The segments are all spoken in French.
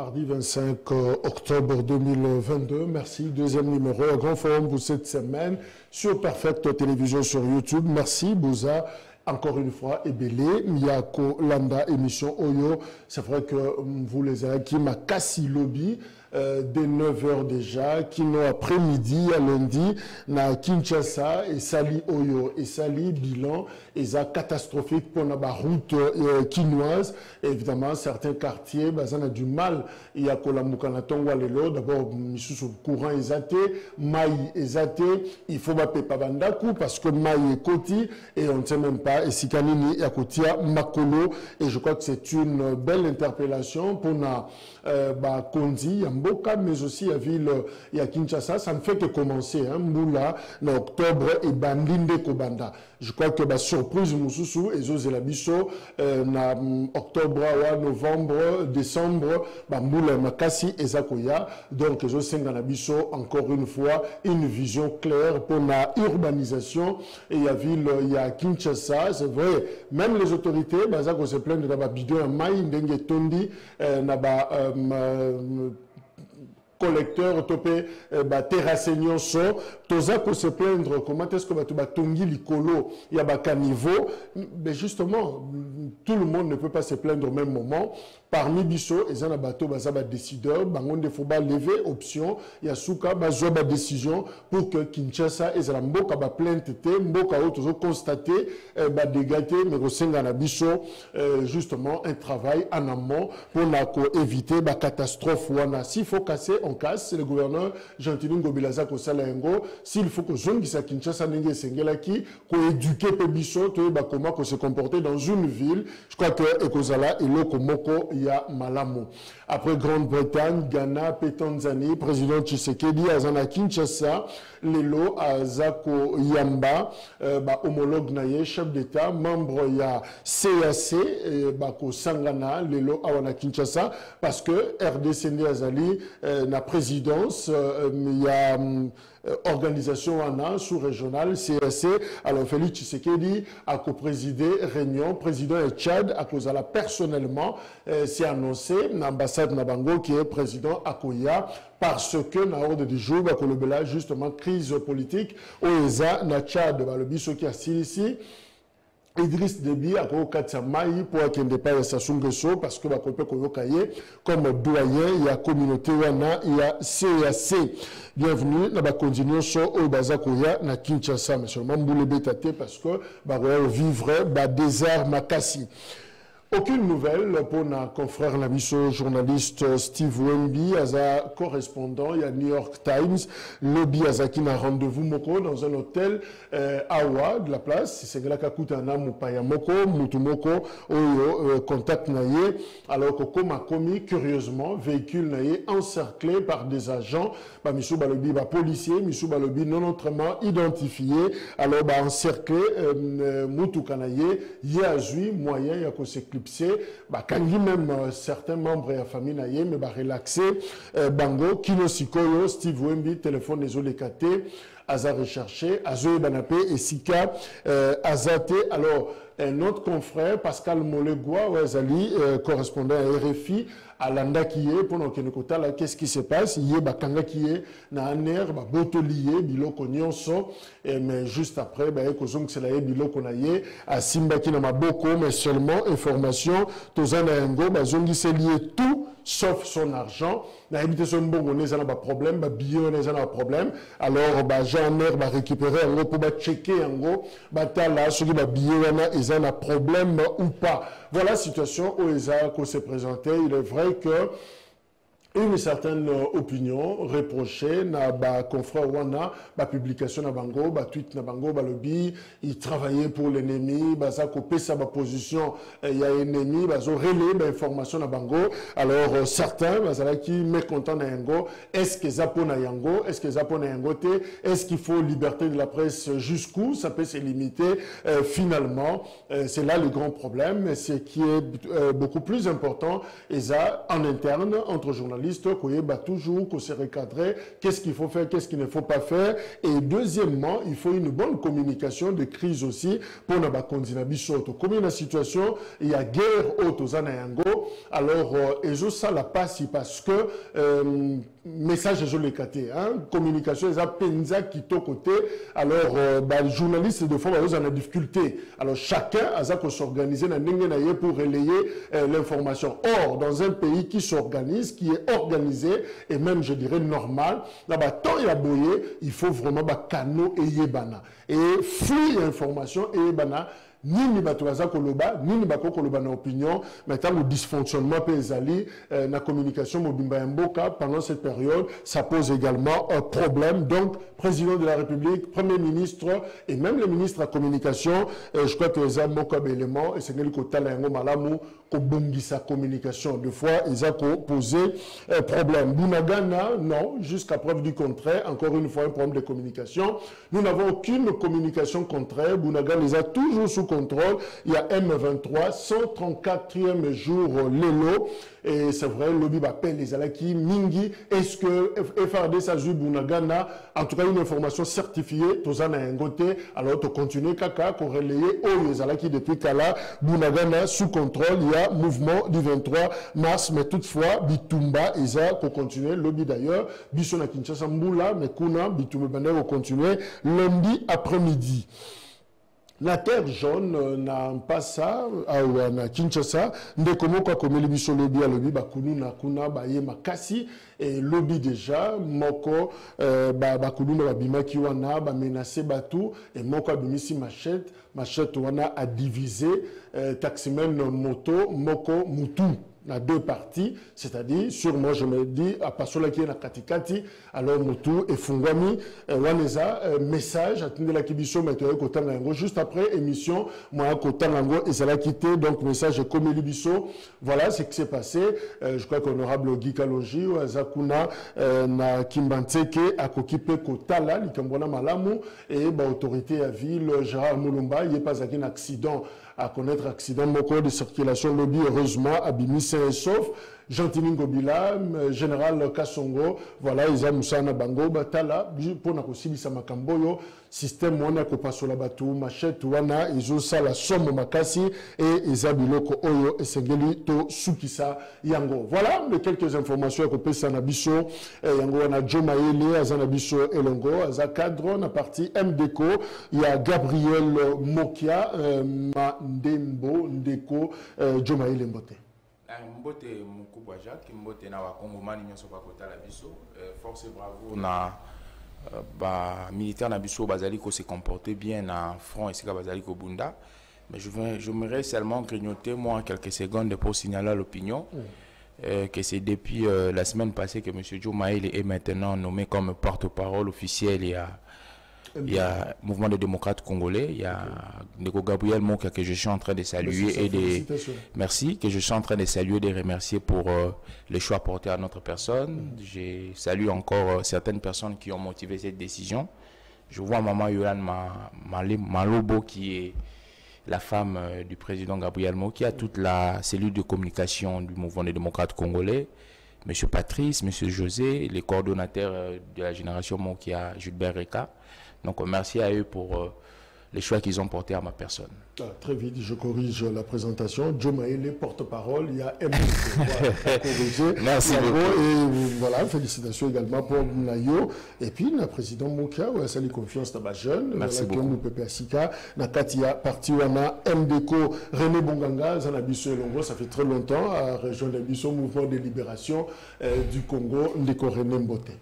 mardi 25 octobre 2022. Merci. Deuxième numéro, un grand forum pour cette semaine sur Perfect Télévision sur YouTube. Merci, Bouza. Encore une fois, Ebele, Miyako, Landa, émission Oyo. C'est vrai que vous les avez qui m'a cassé lobby. Dès 9h déjà, Kino après-midi, à lundi, na Kinshasa, et Sali Oyo, et Sali Bilan, et ça catastrophique pour la route quinoise. Et évidemment, certains quartiers, ça a du mal. Il y a Kolamukanatonga Lelo, d'abord, sous courant exaté, Maï exaté, il faut pas Bandaku, parce que Maï est Koti, et on ne sait même pas, et Sikanini, Yakotia, Makolo, et je crois que c'est une belle interpellation pour na Kondi, Mboka, mais aussi à ville, il y a Kinshasa, ça ne fait que commencer, hein, Mboula, en octobre, et Bandinde Kobanda. Je crois que la surprise, Moussoussou, et Zozelabiso, en octobre, novembre, décembre, Mboula, Makassi, et Zakoya. Donc, Zosenganabiso, encore une fois, une vision claire pour la urbanisation. Et il y a ville, il y a Kinshasa, c'est vrai, même les autorités, Zako se plaignent de la bidon à Maï, Ndenge Tondi, collecteur topé terrasseignon so toza ko se plaindre comment est-ce que ba tongi likolo ya ba caniveau, mais justement tout le monde ne peut pas se plaindre au même moment. Parmi biso ezana bato baza ba décideur bangonde faut ba lever option ya suka ba zo ba décision pour que Kinshasa ezala mboka ba plainte te mboka o tozo constater ba dégâts mais kosenga na biso justement un travail en amont pour na ko éviter ba catastrophe wana. S'il faut casser on casse. C'est le gouverneur Gentilin Gobilaza Kosalengo. S'il faut que Zongisa Kinshasa Nenge Sengelaki, qu'on éduque Pebiso, comment se comporter dans une ville. Je crois que Ekozala et Lokomoko, il y a Malamo. Après Grande-Bretagne, Ghana, Tanzanie, président Tshisekedi, Azana Kinshasa, Lelo, Azako Yamba, homologue Naye, chef d'État, membre il y a CAC, Bako Sangana, Lelo, Awana Kinshasa, parce que RDC Azali, la présidence, il y a organisation sous-régionale, CSC, alors Félix Tshisekedi a co-présidé réunion, président et Tchad, à cause de la personnellement, c'est annoncé, l'ambassade Nabango qui est président Akoya, parce que dans l'ordre du jour, le justement crise politique, OESA, na Tchad, le biso qui a ici, Idriss Déby a fait Maï pour qu'il n'y ait pas de Sassou parce que comme doyen, il y a communauté wana, il y a CAC. Bienvenue, nous continuons sur Obazakoya, na Kinshasa, mais seulement Mboule Bétate parce que vivre désert Makassi. Aucune nouvelle pour notre confrère Nabiso, journaliste Steve Wemby, Aza correspondant, il y a New York Times, Lobby Azaki na rendez-vous Moko dans un hôtel Awa de la place, c'est là Kakutana Mupaya Moko, Mutumoko, Oyo, contact naye, alors que comme a commis, curieusement, véhicule naye encerclé par des agents, Michou Balobi, policier, Michou Balobi non autrement identifié, alors encerclé, Mutukanaye, Yazui, moyen, il y a que c'est quand même certains membres de la famille naye mais relaxé bango kino sikoyo Steve Wemby téléphone les olekate aza recherché azo banapé et sika azate. Alors un autre confrère Pascal Molegua Wazali correspondant à RFI à Landa qui est pour nous là qu'est-ce qui se passe il y a bakanga qui est na aner botolier biloko nyonso mais juste après ekozong c'est la biloko na ye à Simba qui na maboko mais seulement information tozana yango bazongi c'est lié tout sauf son argent na habité son bongo nezana ba problème ba billet nezana ba problème alors genre récupérer yango pour checker yango tala soki ba billet wana ezana problème ou pas. Voilà la situation où Eza s'est présenté. Il est vrai que une certaine opinion reprochée na ba confrère wana ba publication na bango ba tweet na bango ba lobby il travaillait pour l'ennemi ba ça copé sa position il y a ennemi ba zo relais ba information na bango. Alors certains ba ça qui mécontent na yango est-ce que ça pour na yango est-ce que ça pour na yango te est-ce qu'il faut liberté de la presse jusqu'où ça peut se limiter finalement c'est là le grand problème. C'est qui est beaucoup plus important et ça en interne entre journalistes journaliste, toujours qu'on se recadrer, qu'est-ce qu'il faut faire, qu'est-ce qu'il ne faut pas faire. Et deuxièmement, il faut une bonne communication de crise aussi pour ne pas continuer à comme une situation, il y a guerre aux Zanayango. Alors, et ça la passe parce que message je l'ai caté, communication, ils ont penza qui to côté. Alors, les journalistes de fois, ils ont des difficultés. Alors, chacun a s'organiser pour relayer l'information. Or, dans un pays qui s'organise, qui est organisé, et même, je dirais, normal, là-bas, tant il y a boyé, il faut vraiment canaux et yébana. Et flux d'information et yébana, ni batuaza koloba, ni bako koloba na opinion, mais tant le dysfonctionnement paysanni, la communication mobimba mboka pendant cette période, ça pose également un problème. Donc, président de la République, premier ministre et même le ministre de la communication, je crois que les mboka éléments et c'est le côté la yango malamu ko bongi sa communication. Deux fois, ils ont posé problème. Bunagana, non, jusqu'à preuve du contraire, encore une fois un problème de communication. Nous n'avons aucune communication contraire. Bunagana les a toujours sous contrôle. Il y a M23, 134e jour l'élo. Et c'est vrai, le lobby appelle les Alaki Mingi. Est-ce que FRD Sazu Bunagana, en tout cas une information certifiée, Tozana Ngote, alors tu continues Kaka, qu'on relaye, oh les Alaki depuis Kala, Bunagana sous contrôle, il y a mouvement du 23 mars, mais toutefois, Bitumba, Isa, qu'on continue, lobby d'ailleurs, Bissona Kinshasa Mboula, mais Kuna, Bitumba Baner, qu'on continue, lundi après-midi. La terre jaune n'a pas ça, à Kinshasa, ndekomo kwa komeli biso lobby à lobby bakunu na kuna baye makasi et lobby déjà moko bakunu na babima ki wana ba menacer batu et moko abimisi machette wana a divisé taximen moto moko mutu. Na deux parties, c'est-à-dire, sur moi, je me dis, à Pasola qui est na katikati, alors Moutou et Fungwami, Waneza, message, attendez la Kibiso, maintenant, Kotangango, juste après émission, moi, Kotangango, et ça l'a quitté, donc, message comme Libiso, voilà ce qui s'est passé. Je crois qu'honorable Guy Kaloji, Zakuna, na Kimbantseke, a Kokipe Kotala, Likambona Malamu, et, autorité à ville, Gérard Moulumba, il n'y a pas un accident à connaître accident moko de circulation lobby heureusement abimi sain et sauf Gentini Ngobila général Kasongo voilà Isa Moussana Bango batala pour na kosilisa makamboyo système wana ko pasola batu machette wana izo sala somme makasi et Isa biloko oyo esengeli to sukisa yango voilà les quelques informations ko pesa na biso yango wana Joe Maele azana biso elongo aza cadre na partie MDECO il y a Gabriel Mokia Ndembo Ndeko Joe Maele Mbote Mbote mukubwa Jacques Mbote na wakongomani nyoso bakotala biso force bravo na ba militaire na biso bazali ko se comporter bien na front esika bazali ko bunda mais je voudrais seulement grignoter moi quelques secondes pour signaler à l'opinion que c'est depuis la semaine passée que monsieur Joe Maele est maintenant nommé comme porte-parole officiel. Il y a Mouvement des démocrates congolais, il y a Ndeko Gabriel Mokia que je suis en train de saluer merci, que je suis en train de saluer et de remercier pour les choix portés à notre personne. Je salue encore certaines personnes qui ont motivé cette décision. Je vois Maman Yolan Malobo qui est la femme du président Gabriel Mokia, toute la cellule de communication du Mouvement des démocrates congolais. Monsieur Patrice, Monsieur José, les coordonnateurs de la génération Mokia, Gilbert Reka. Donc merci à eux pour les choix qu'ils ont portés à ma personne. Très vite, je corrige la présentation. Joe Maele, porte-parole, il y a MDC. Merci beaucoup. Et voilà, félicitations également pour Nayo. Et puis, le président Mokia, où a confiance dans les jeunes. Merci beaucoup. Nous, Pepe Asika, Nakatia, parti Wana, MDECO, René Bonganga, Zanabiso Elongo, ça fait très longtemps, à région de Bisso, mouvement de libération du Congo, Ndeko René Mbote.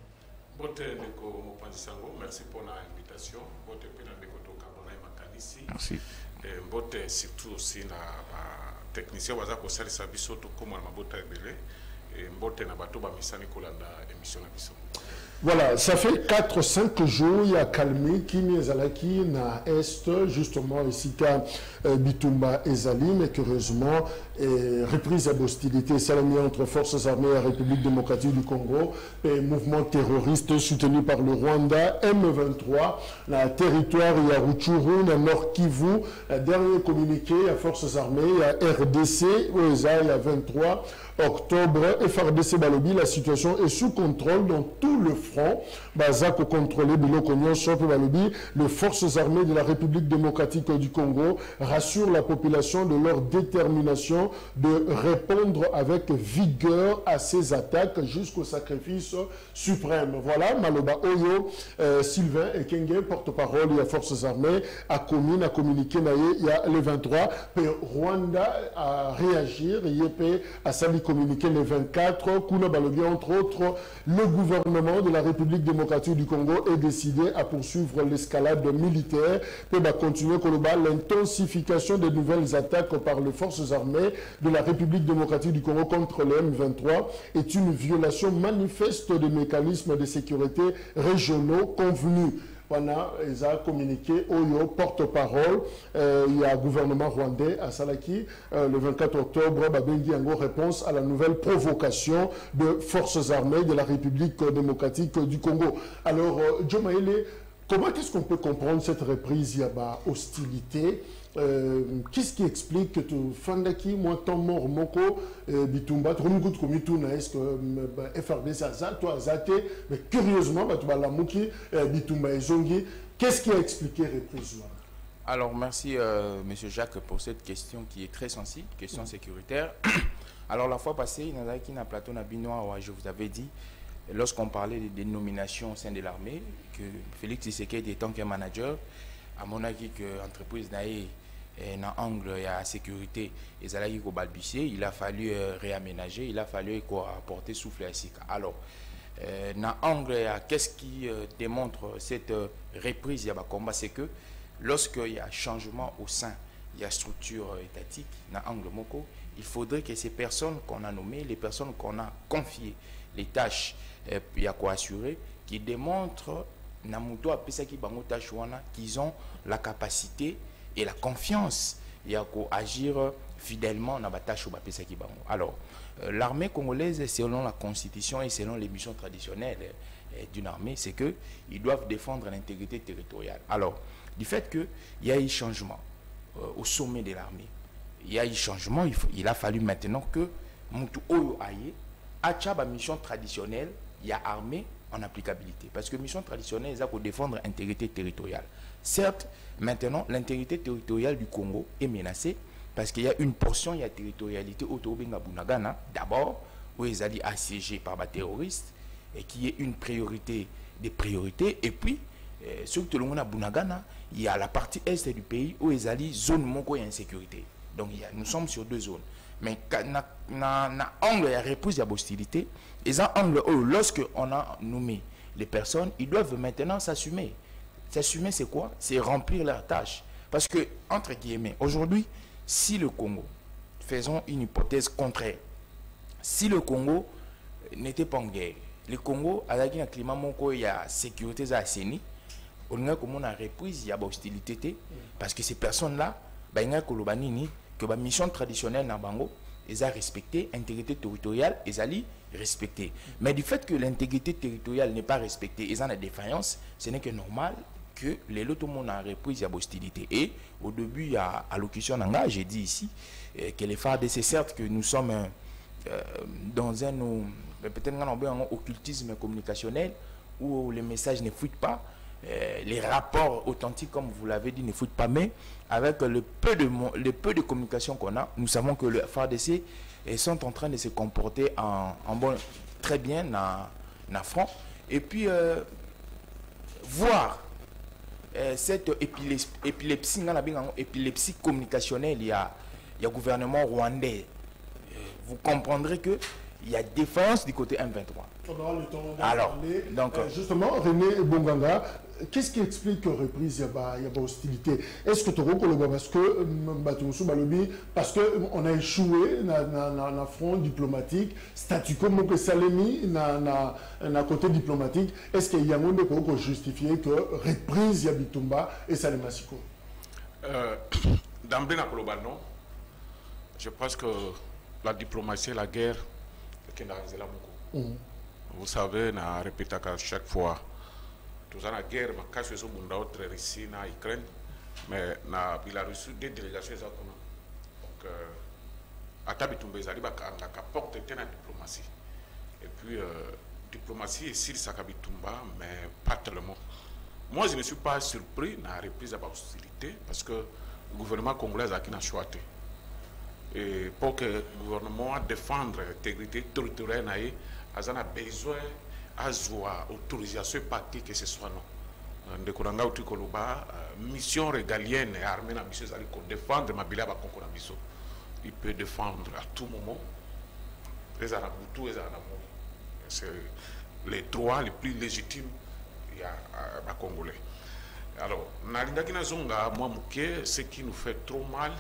Mbote, Ndeko Mopandisango, merci pour l'invitation. Mbote, Ndeko Tokabona et Makanisi. Merci. Mbote, surtout aussi, na technicien, waza ko salisa biso to comme na mabota ebele. Mbote na bato ba misani kolanda émission na biso. Voilà, ça fait 4-5 jours, il y a calmé qui Zalaki na Est, justement, ici, Bitumba et Zali, mais curieusement, reprise à hostilité salamée entre forces armées et la République démocratique du Congo et mouvement terroriste soutenu par le Rwanda, M23, la territoire, il y a Rutshuru, le Nord Kivu, la dernier communiqué, il y a forces armées, il y a RDC, il y a 23 octobre, FRDC Balobi, la situation est sous contrôle dans tout le front. Bazako contrôlé, Bilokonion, Sope Balobi, les forces armées de la République démocratique du Congo rassurent la population de leur détermination de répondre avec vigueur à ces attaques jusqu'au sacrifice suprême. Voilà, Maloba Oyo, Sylvain Ekenge, porte-parole des forces armées, a communiqué, il y a le 23, puis Rwanda a réagi, il a sali communiqué le 24, Kuna Balobi, entre autres, le gouvernement de la République démocratique du Congo est décidé à poursuivre l'escalade militaire, puis continuer l'intensification des nouvelles attaques par les forces armées de la République démocratique du Congo contre les M23 est une violation manifeste des mécanismes de sécurité régionaux convenus. Voilà, ils ont communiqué au porte-parole, il y a un gouvernement rwandais à Salaki, le 24 octobre, Babengi Yango réponse à la nouvelle provocation de forces armées de la République démocratique du Congo. Alors, Joe Maele, comment est-ce qu'on peut comprendre cette reprise? Il y a hostilité. Qu'est-ce qui explique que tu fandaki moi tant mort moko bitumba trumgut komituna est-ce que FRDC ça toi zate mais curieusement tu vas la muki bitumba ezongi qu'est-ce qui a expliqué reprise là? Alors merci monsieur Jacques pour cette question qui est très sensible, question sécuritaire. Alors la fois passée nazaki na plateau na binoa je vous avais dit lorsqu'on parlait des nominations au sein de l'armée que Félix Tshisekedi étant qu'un manager à mon avis que l'entreprise naïe dans l'angle il y a sécurité et ça il a fallu réaménager, il a fallu apporter souffle à Sika. Alors dans l'angle qu'est-ce qui démontre cette reprise il y a combat, c'est que lorsqu'il y a changement au sein il y a structure étatique dans l'angle moko, il faudrait que ces personnes qu'on a nommées, les personnes qu'on a confiées les tâches il y a quoi assurer qui démontrent qu'ils ont la capacité et la confiance il à agir fidèlement dans la tâche. Alors, l'armée congolaise, selon la constitution et selon les missions traditionnelles d'une armée, c'est qu'ils doivent défendre l'intégrité territoriale. Alors, du fait qu'il y a eu changement au sommet de l'armée, il y a eu changement, il a fallu maintenant que Moutou Oyo Aye, à mission traditionnelle, il y a armée en applicabilité. Parce que mission traditionnelle, c'est pour défendre l'intégrité territoriale. Certes, maintenant, l'intégrité territoriale du Congo est menacée parce qu'il y a une portion, il y a territorialité autour de Bunagana, d'abord, où ils allaient assiégés par des terroristes, et qui est une priorité des priorités. Et puis, surtout le monde à Bunagana, il y a la partie est du pays où ils allaient zone mongo et insécurité. Donc, nous sommes sur deux zones. Mais dans l'angle de reprise de l'hostilité, et dans l'angle où, lorsqu'on a nommé les personnes, ils doivent maintenant s'assumer. S'assumer, c'est quoi? C'est remplir leurs tâches. Parce que, entre guillemets, aujourd'hui, si le Congo, faisons une hypothèse contraire, si le Congo n'était pas en guerre, le Congo, avec un climat où il y a sécurité à Séni, on a comme on a reprise, il y a hostilité, parce que ces personnes-là, il y a que la mission traditionnelle dans Bango, ils ont respecté l'intégrité territoriale, ils ont respecté. Mais du fait que l'intégrité territoriale n'est pas respectée, ils ont la défaillance, ce n'est que normal que les lots monde a repris la hostilité. Et au début, à l'allocution d'Anga, j'ai dit ici que les FARDC, certes que nous sommes dans un peut-être un occultisme communicationnel où les messages ne fuitent pas, les rapports authentiques, comme vous l'avez dit, ne fuitent pas, mais avec le peu de communication qu'on a, nous savons que les FARDC sont en train de se comporter très bien dans front. Et puis, voir cette épilepsie communicationnelle, il y a gouvernement rwandais. Vous comprendrez qu'il il y a défense du côté M23. On aura le temps d'en Alors, parler. donc, justement, René Bonganga, qu'est-ce qui explique que reprise, il y a pas hostilité? Est-ce que tu reconnais parce qu'on a échoué dans le front diplomatique, statut comme que Salemi dans le côté diplomatique, est-ce qu'il y a un monde qui justifier que reprise, il y a Bitumba et Salemassiko? D'emblée, non. Je pense que la diplomatie et la guerre, c'est vous savez, on a répété à chaque fois, tout ça, la guerre, ma casse sur le monde, Russie, na Ukraine, mais il a reçu des délégations. Donc, à Tabitumbe, il a porté la diplomatie. Et puis, diplomatie est sur Sakabitumba, mais pas tellement. Moi, je ne suis pas surpris de la reprise de la hostilité parce que le gouvernement congolais a choisi. Et pour que le gouvernement défende l'intégrité territoriale, il a besoin d'avoir autorisation partie que ce soit non. Mission régalienne et armée pour défendre Mabila Bakonko. Il peut défendre à tout moment. C'est les droits les plus légitimes à Congolais. Alors, ce qui nous fait trop mal,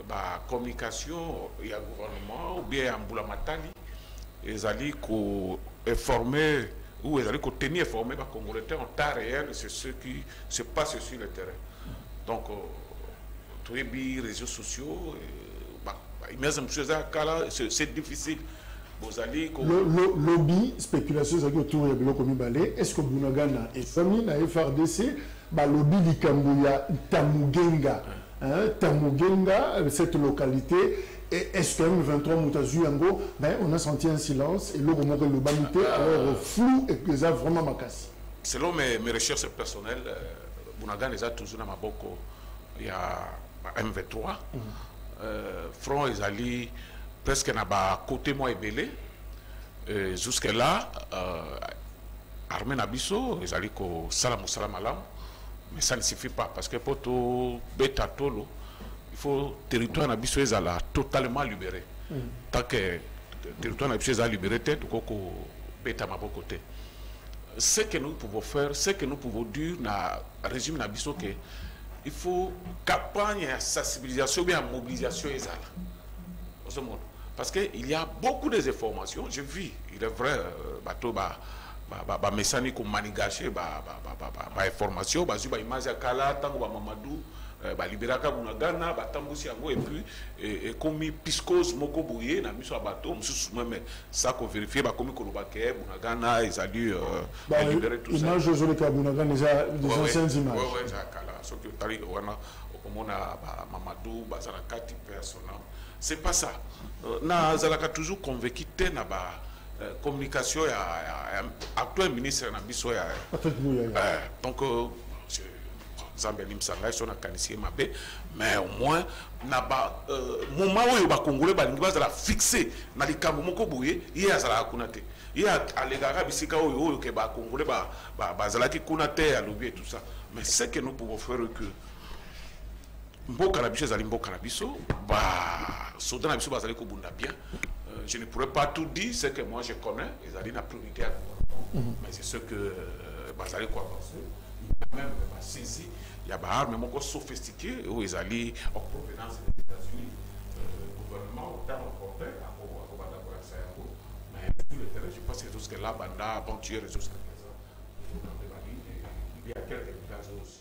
la communication, il y a le gouvernement, ou bien Mboula Matali, ils allaient informer, ou ils allaient tenir informer les Congolais en temps réel, c'est ce qui se passe sur le terrain. Donc, tous les réseaux sociaux, c'est difficile. Le lobby, spéculation, c'est autour de Biloko. Est-ce que Bunagana et Sami, la FRDC, le lobby du Kambouya, Tamugenga, cette localité, est-ce que M23 Moutazuyango, on a senti un silence et le Bamité, alors flou et que ça vraiment macassi. Selon mes recherches personnelles, Bunagana est toujours dans ma boko, il y a M23, front ils allaient presque à côté moi et belé. Jusque là, armée Nabiso, ils allaient au salam alam, mais ça ne suffit pas parce que pour tout bêta tolo, il faut territoire Nabiso ils allaient totalement libéré. Tant que territoire Nabiso ils allaient libéré, tête ou qu'on bêta ma côté. Ce que nous pouvons faire, ce que nous pouvons dire dans le régime Nabiso, que il faut campagne de sensibilisation ou bien mobilisation ils allaient. Parce qu'il y a beaucoup d'informations, je vis, il est vrai, messani comme manigaché, information, image à Kala, tango Mamadou, libéraka Bunagana, tambusi yango et puis comme piscose moko bouye na miso abato, même ça qu'on vérifie, comme Kolobake, Bunagana, ils allaient libérer tout ça. Image de Bunagana, des anciennes images. Oui, c'est Kala, ce que tu as dit, on a Mamadou, Bazarakati, personnel. C'est pas ça. Nazalaka toujours convaincu que na communication actuel ministre na biso ya donc Zambelim Sanga sont na kanisi mabe mais au moins na ba moment où ba congolais ba lingi bazala fixé na likambo moko boye ye azala kunate ye alegaka bisika oyo ke ba congolais bazala ki kunate alobi et tout ça mais ce que nous pouvons faire que Mboka na biso ezali mboka na biso soda na biso bazali ko bunda bien. Je ne pourrais pas tout dire ce que moi je connais, ezali na priorité mais c'est ce que bazali ko avancer même pas saisi il y a des armes moko sophistiquées où ezali en provenance des États-Unis gouvernement au temps porté à banda pour ça mais sur le terrain je pense que jusque là banda aventure jusqu'à présent il y a quelques cas aussi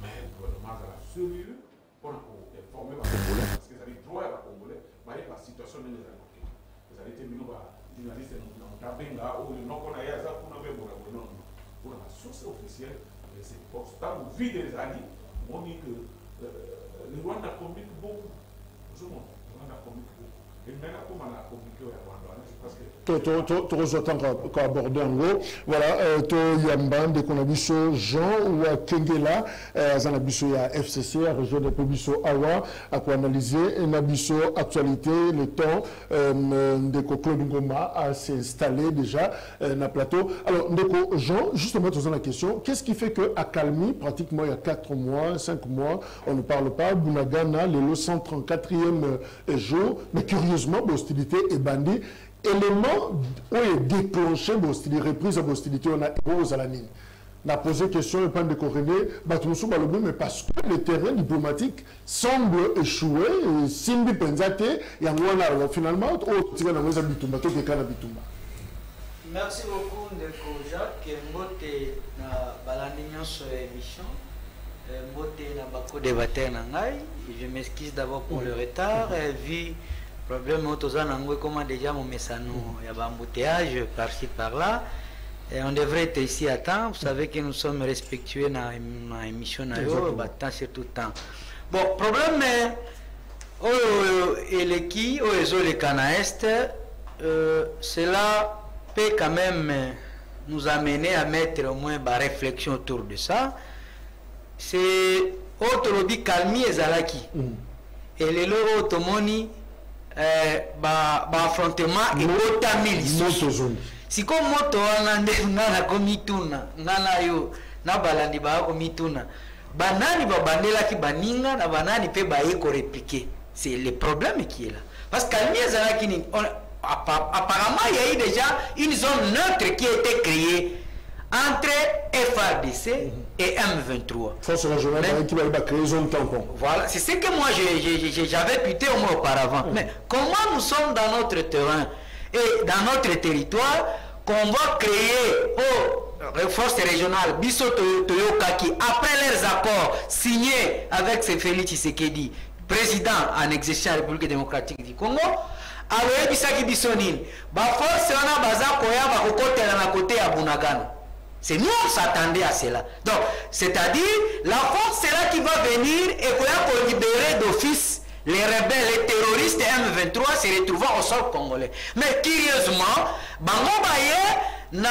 mais le gouvernement a sérieux pour informer les Congolais parce qu'ils avaient droit à Congolais, mais la situation de les attaquer. Vous avez été mis dans journaliste dans Tabenga ou non qu'on a eu ça pour la source officielle, c'est constant, vous vivez des années, on dit que le Rwanda communique beaucoup. Le Rwanda communique beaucoup. tu abordé en gros voilà to yamba de konabiso Jean ou Kengela zanabiso ya FCC à région de Pobiso Awa à quoi analyser nabiso actualité le temps de Claude Ngoma à s'installer déjà na plateau. Alors Ndeko Jean, justement posant la question, qu'est-ce qui fait que à Kalmi pratiquement il y a 4 mois 5 mois on ne parle pas Bunagana le 134e jour, mais curieusement l'hostilité est bandit. Élément où est déclenché l'hostilité, reprise de l'hostilité, on a aux Alanines. On a posé question et pas de corréler, mais parce que le terrain diplomatique semble échouer, Simbi Penzate, et finalement, merci beaucoup, Ndeko Jacques, Mbote na Balanignon sur l'émission, Mbote na Bako débatteur Nangai, je m'excuse d'abord pour le retard, vu problème comment déjà mon message il y a un embouteillage par-ci par-là et on devrait être ici à temps. Vous savez que nous sommes respectueux dans l'émission tant sur tout temps. Bon problème et les qui les canaestes cela peut quand même nous amener à mettre au moins une réflexion autour de ça. C'est autre lobby calmi et zalaki et les loro automoni affrontement et si comme moto ngana komituna ngana yo na balandi ba komituna banani babandela ki baninga na banani pe ba yeko répliquer, c'est le problème qui est là parce que apparemment il y a eu déjà une zone neutre qui a été créée entre FARDC et M23. Voilà, c'est ce que moi j'avais puté au moins auparavant. Mais comment nous sommes dans notre terrain et dans notre territoire qu'on va créer aux forces régionales Biso Toyokaki après leurs accords signés avec Félix Tshisekedi, président en exercice de la République démocratique du Congo. Alors Bisaki Bisonine, force on a baza koya ba kokotela na côté à Bunagana. C'est nous on s'attendait à cela. Donc, c'est-à-dire, la force c'est là qui va venir et qu'on va libérer d'office les rebelles, les terroristes M23 se retrouvant au sol congolais. Mais curieusement, Bango Baye, na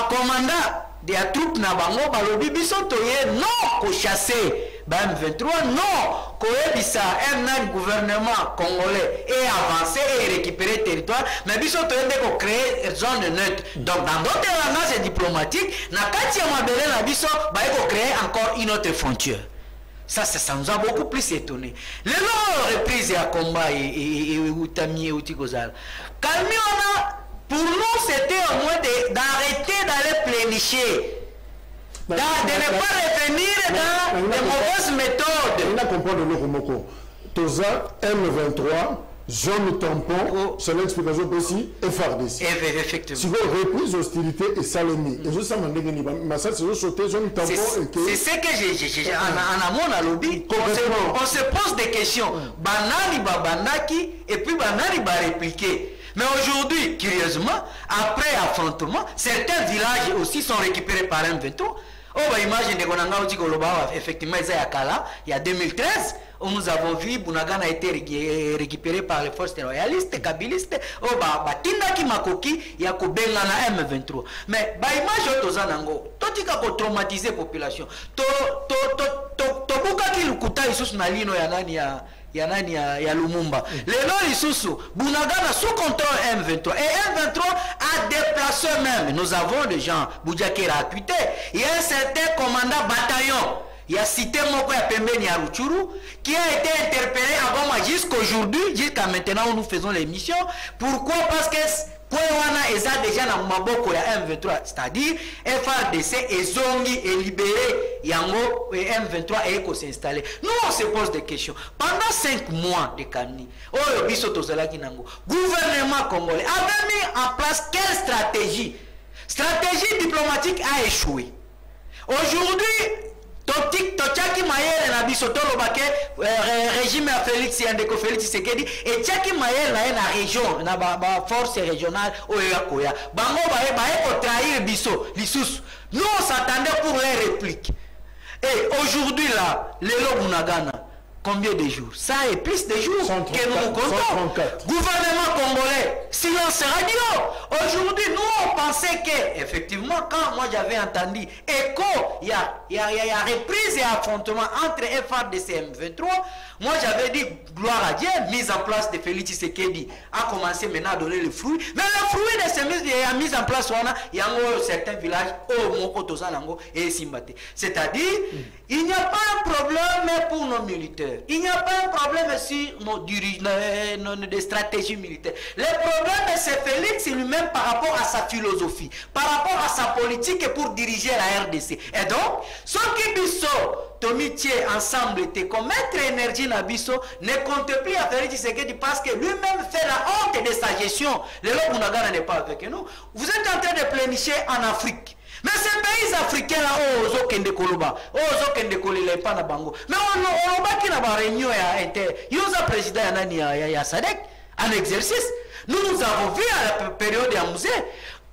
commandant des troupes na Bango Balobi Bisotoye, non, qu'on chasser M23, non, qu'on bisa un gouvernement congolais et avancer et récupérer le territoire, mais Bisotoye qu'on crée une zone neutre. Donc, dans d'autres langages diplomatiques, na Katia Mabele na Biso, Baye qu'on crée encore une autre frontière. Ça nous a beaucoup plus étonné. Les longues reprises à combat et Utami et Utikozal. Kalmi, pour nous, c'était au moins d'arrêter d'aller plénicher. De ne pas revenir dans les mauvaises méthodes. On a compris le Loromoko. Toza, M23, zone tampon, c'est l'explication précise, FARDC. Effectivement. Si vous reprise hostilité et salami, et je sais que c'est sauter zone tampon. C'est ce que j'ai en amont à lobby. On se pose des questions. Banani babanaki et puis banani ba répliquer. Mais aujourd'hui, curieusement, après affrontement, certains villages aussi sont récupérés par M23. Oh, bah, imaginez qu'on a dit que effectivement, il y a 2013, où nous avons vu Bunagana a été récupéré par les forces royalistes, kabylistes. Oh, bah, Tindaki Makoki, il y a Kobengana M23. Mais, bah, imagine aux Anango, tout ce qui a traumatisé la population. Tobuka ki lukuta isusu na lino ya nani ya Lumumba. Lelo isusu Bunagana sous contrôle M23 et M23 a déplacé même. Nous avons des gens Boudjakera Akuite, il y a un certain commandant bataillon. Il y a cité Moko ya Pembeni ya Ruchuru qui a été interpellé à Goma jusqu'aujourd'hui, jusqu'à maintenant où nous faisons l'émission. Pourquoi? Parce que Kouewana est déjà dans Maboko ya M23, c'est-à-dire FARDC et Zongi est libéré, Yango et M23 et s'installer. Nous on se pose des questions. Pendant 5 mois de Kani, gouvernement congolais avait mis en place quelle stratégie? Stratégie diplomatique a échoué. Aujourd'hui, Tochaki Mayel na bisotolo bake régime à Félix Yandeko Félix Tshisekedi et Tchaki Mayel na région na force régionale Oyakoya bango bae ko trahir biso lisusu. Nous on s'attendait pour les répliques. Et aujourd'hui là, Lelo Bunagana combien de jours? Ça et plus de jours 134, que nous comptons. 134. Gouvernement congolais, silence radio. Aujourd'hui, nous, on pensait que, effectivement, quand moi j'avais entendu écho, il y a reprise et affrontement entre FARDC et M23, moi j'avais dit, gloire à Dieu, mise en place de Félix Tshisekedi a commencé maintenant à donner le fruit. Mais le fruit de ces mise en place, il y a certains villages, c'est-à-dire, il n'y a pas un problème pour nos militaires. Il n'y a pas un problème sur nos dirigeants, des stratégies militaires. Le problème, c'est Félix lui-même par rapport à sa philosophie, par rapport à sa politique pour diriger la RDC. Et donc, ceux qui disent Tomitié ensemble était comme mettre énergie dans Bisso ne compte plus à Félix Tshisekedi parce que lui-même fait la honte de sa gestion. Le Bunagana n'est pas avec nous. Vous êtes en train de plénicher en Afrique. Mais ces pays africains là, oh, Kende Koloba, oh, Kende Kolila, pas na bango. Mais on va qui n'a pas réunion à inter. Yosa président ya Sadek en exercice. Nous avons vu à la période à musée,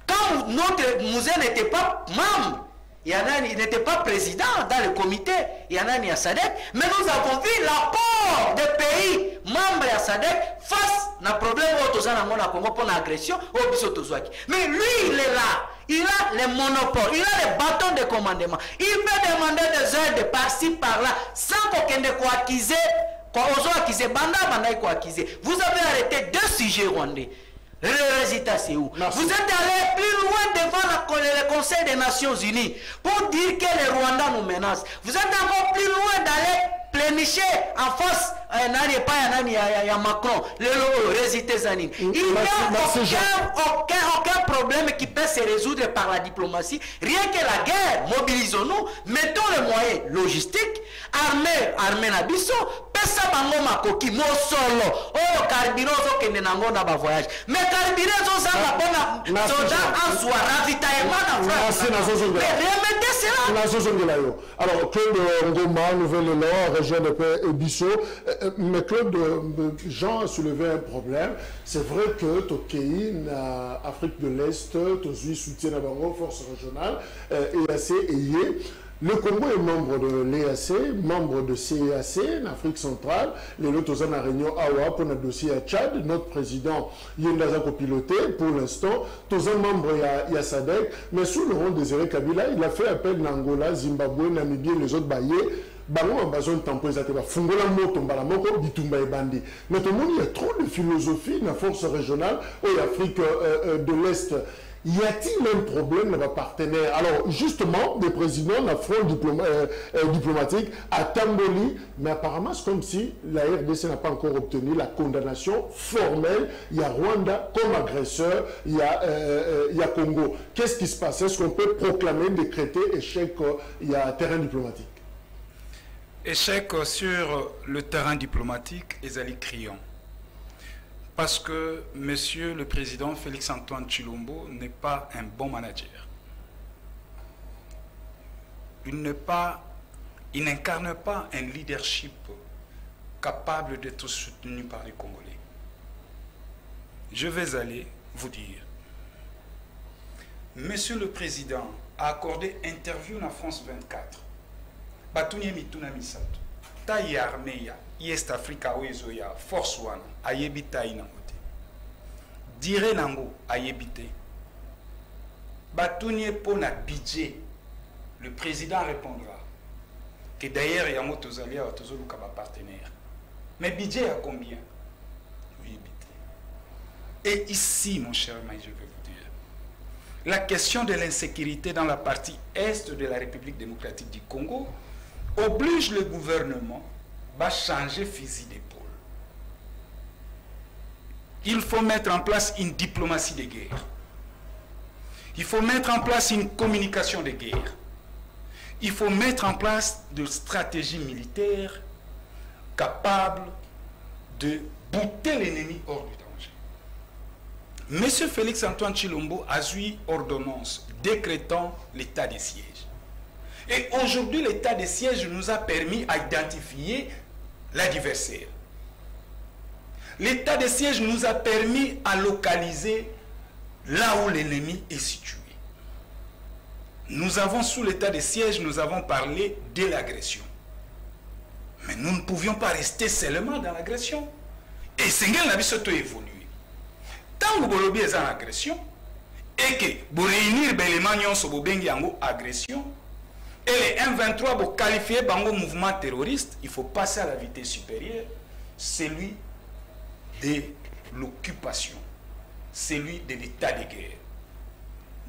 quand notre musée n'était pas membre. Il n'était pas président dans le comité, il y en a ni à SADC, mais nous avons vu l'apport des pays membres à SADC face à un problème au Congo pour l'agression au Bissotozouaki. Mais lui, il est là, il a les monopoles, il a les bâtons de commandement, il peut demander des aides de par-ci, par-là, sans qu'aucun de quoi acquiser, vous avez arrêté 2 sujets rwandais. Le résultat, c'est où? Merci. Vous êtes allé plus loin devant le Conseil des Nations Unies pour dire que les Rwandais nous menacent. Vous êtes encore plus loin d'aller plénicher en face à Macron, le résultat Zanine. Il n'y a aucun problème qui peut se résoudre par la diplomatie. Rien que la guerre, mobilisons-nous, mettons les moyens logistiques, armée Nabiso, pesa bango makoki mo solo oh carburant zo kende nango na ba voyage mais carburant zo za bona soda en soi ravitaillement na France mais remettez cela. Alors Claude Ngoma, Nouvelle-Éloi, région de paix et Bissau, mais Claude Jean a soulevé un problème. C'est vrai que Tokei na Afrique de l'Est, Tozui soutient la force régionale et assez ayé. Le Congo est membre de l'EAC, membre de CEAC, en Afrique centrale. Les autres sont en réunion Awa pour notre dossier à Tchad. Notre président Yendaza copiloté pour l'instant. Tous un membre il y a SADC. Mais sous le rôle de Désiré Kabila, il a fait appel d'Angola, Zimbabwe, Namibie et les autres baillés. Bango a besoin de temporisation. Fungola moto mbala moko bitumba e bandi. Mais tout le monde, il y a trop de philosophie dans la force régionale au Afrique de l'Est. Y a-t-il un problème avec les partenaires? Alors, justement, des présidents de la front diplomatique à Tamboli, mais apparemment, c'est comme si la RDC n'a pas encore obtenu la condamnation formelle. Il y a Rwanda comme agresseur, il y a Congo. Qu'est-ce qui se passe? Est-ce qu'on peut proclamer, décréter échec il y a terrain diplomatique? Échec sur le terrain diplomatique, ils allaient criant. Parce que Monsieur le Président Félix-Antoine Tshilombo n'est pas un bon manager. Il n'incarne pas un leadership capable d'être soutenu par les Congolais. Je vais aller vous dire. Monsieur le Président a accordé interview dans France 24. Batounye mituna misato. Taï armée Est Africa Oezoya Force One ayebita inamote. Dire nango ayebite. Batounye pona budget. Le président répondra que d'ailleurs il y a un tozalia tozoluka ba partenaire. Mais budget à combien? Et ici, mon cher Maï, je vais vous dire, la question de l'insécurité dans la partie est de la République démocratique du Congo oblige le gouvernement à changer fusil d'épaule. Il faut mettre en place une diplomatie de guerre. Il faut mettre en place une communication de guerre. Il faut mettre en place de stratégies militaires capables de bouter l'ennemi hors du danger. Monsieur Félix-Antoine Tshilombo a eu ordonnance décrétant l'état de siège. Et aujourd'hui, l'état de siège nous a permis d'identifier l'adversaire. L'état de siège nous a permis à localiser là où l'ennemi est situé. Nous avons, sous l'état de siège, nous avons parlé de l'agression. Mais nous ne pouvions pas rester seulement dans l'agression. Et Senghel n'a pas évolué. Tant que vous avez une agression, et que vous réunir les éléments sur une agression, et les M23 vous qualifier par un mouvement terroriste, il faut passer à la vitesse supérieure, celui de l'occupation, celui de l'état de guerre.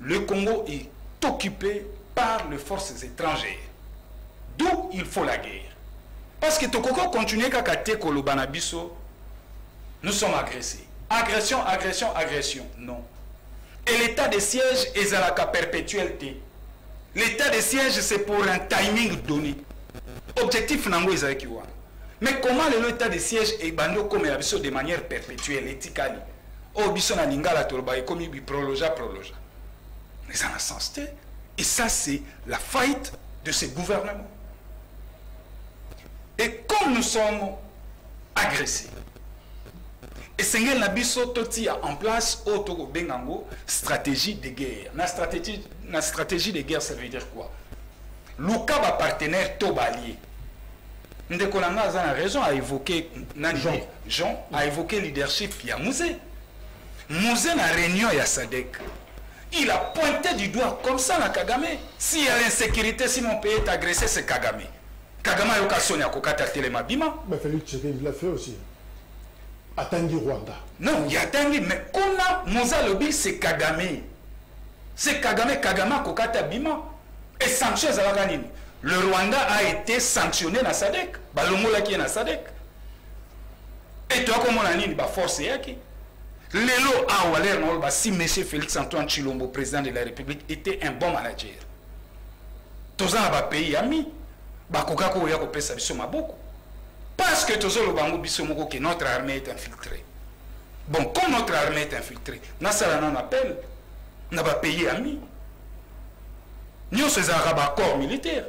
Le Congo est occupé par les forces étrangères. D'où il faut la guerre. Parce que Tokoko continue à kate Kolobanabiso, nous sommes agressés. Agression, agression, agression. Non. Et l'état de siège est à la perpétualité. L'état de siège, c'est pour un timing donné. Objectif nango est avec moi. Mais comment l'état de siège est bandé comme de manière perpétuelle, éthicale? Oh, biso na lingala tolba et comme il proloja. Mais ça n'a sens. Et ça, c'est la faillite de ces gouvernements. Et comme nous sommes agressés, et Senghel Nabiso Toti a en place auto bengango stratégie de guerre. La stratégie de guerre, ça veut dire quoi? Luka ba partenaire Tobalier. Ndekolanga a raison à évoquer Jean a évoqué leadership il y a Mouzé. Mouzé na réunion il y a Sadek. Il a pointé du doigt comme ça na Kagame. S'il y a l'insécurité, si mon pays est agressé, c'est Kagame. Kagame a occasionné à Kokata Télémabima. Mais Félix Tshisekedi l'a fait aussi. À Tanguy Rwanda. Non, il y a Tanguy, mais Kona, Moussa Lobby, c'est Kagame. C'est Kagame, Kagame, Kokata Bima. Et sanctions à la Ganine. Le Rwanda a été sanctionné dans SADC. Balongola qui est dans SADC. Et toi, comment on a dit, force yaki. Lelo a Waler, si M. Félix Antoine Tshilombo, président de la République, était un bon manager. Tous les pays amis, Bakokako Yako Pesa Bissoma beaucoup. Parce que que notre armée est infiltrée. Bon, comme notre armée est infiltrée, nous avons un appel, nous avons payé amis. Nous sommes un accord militaire.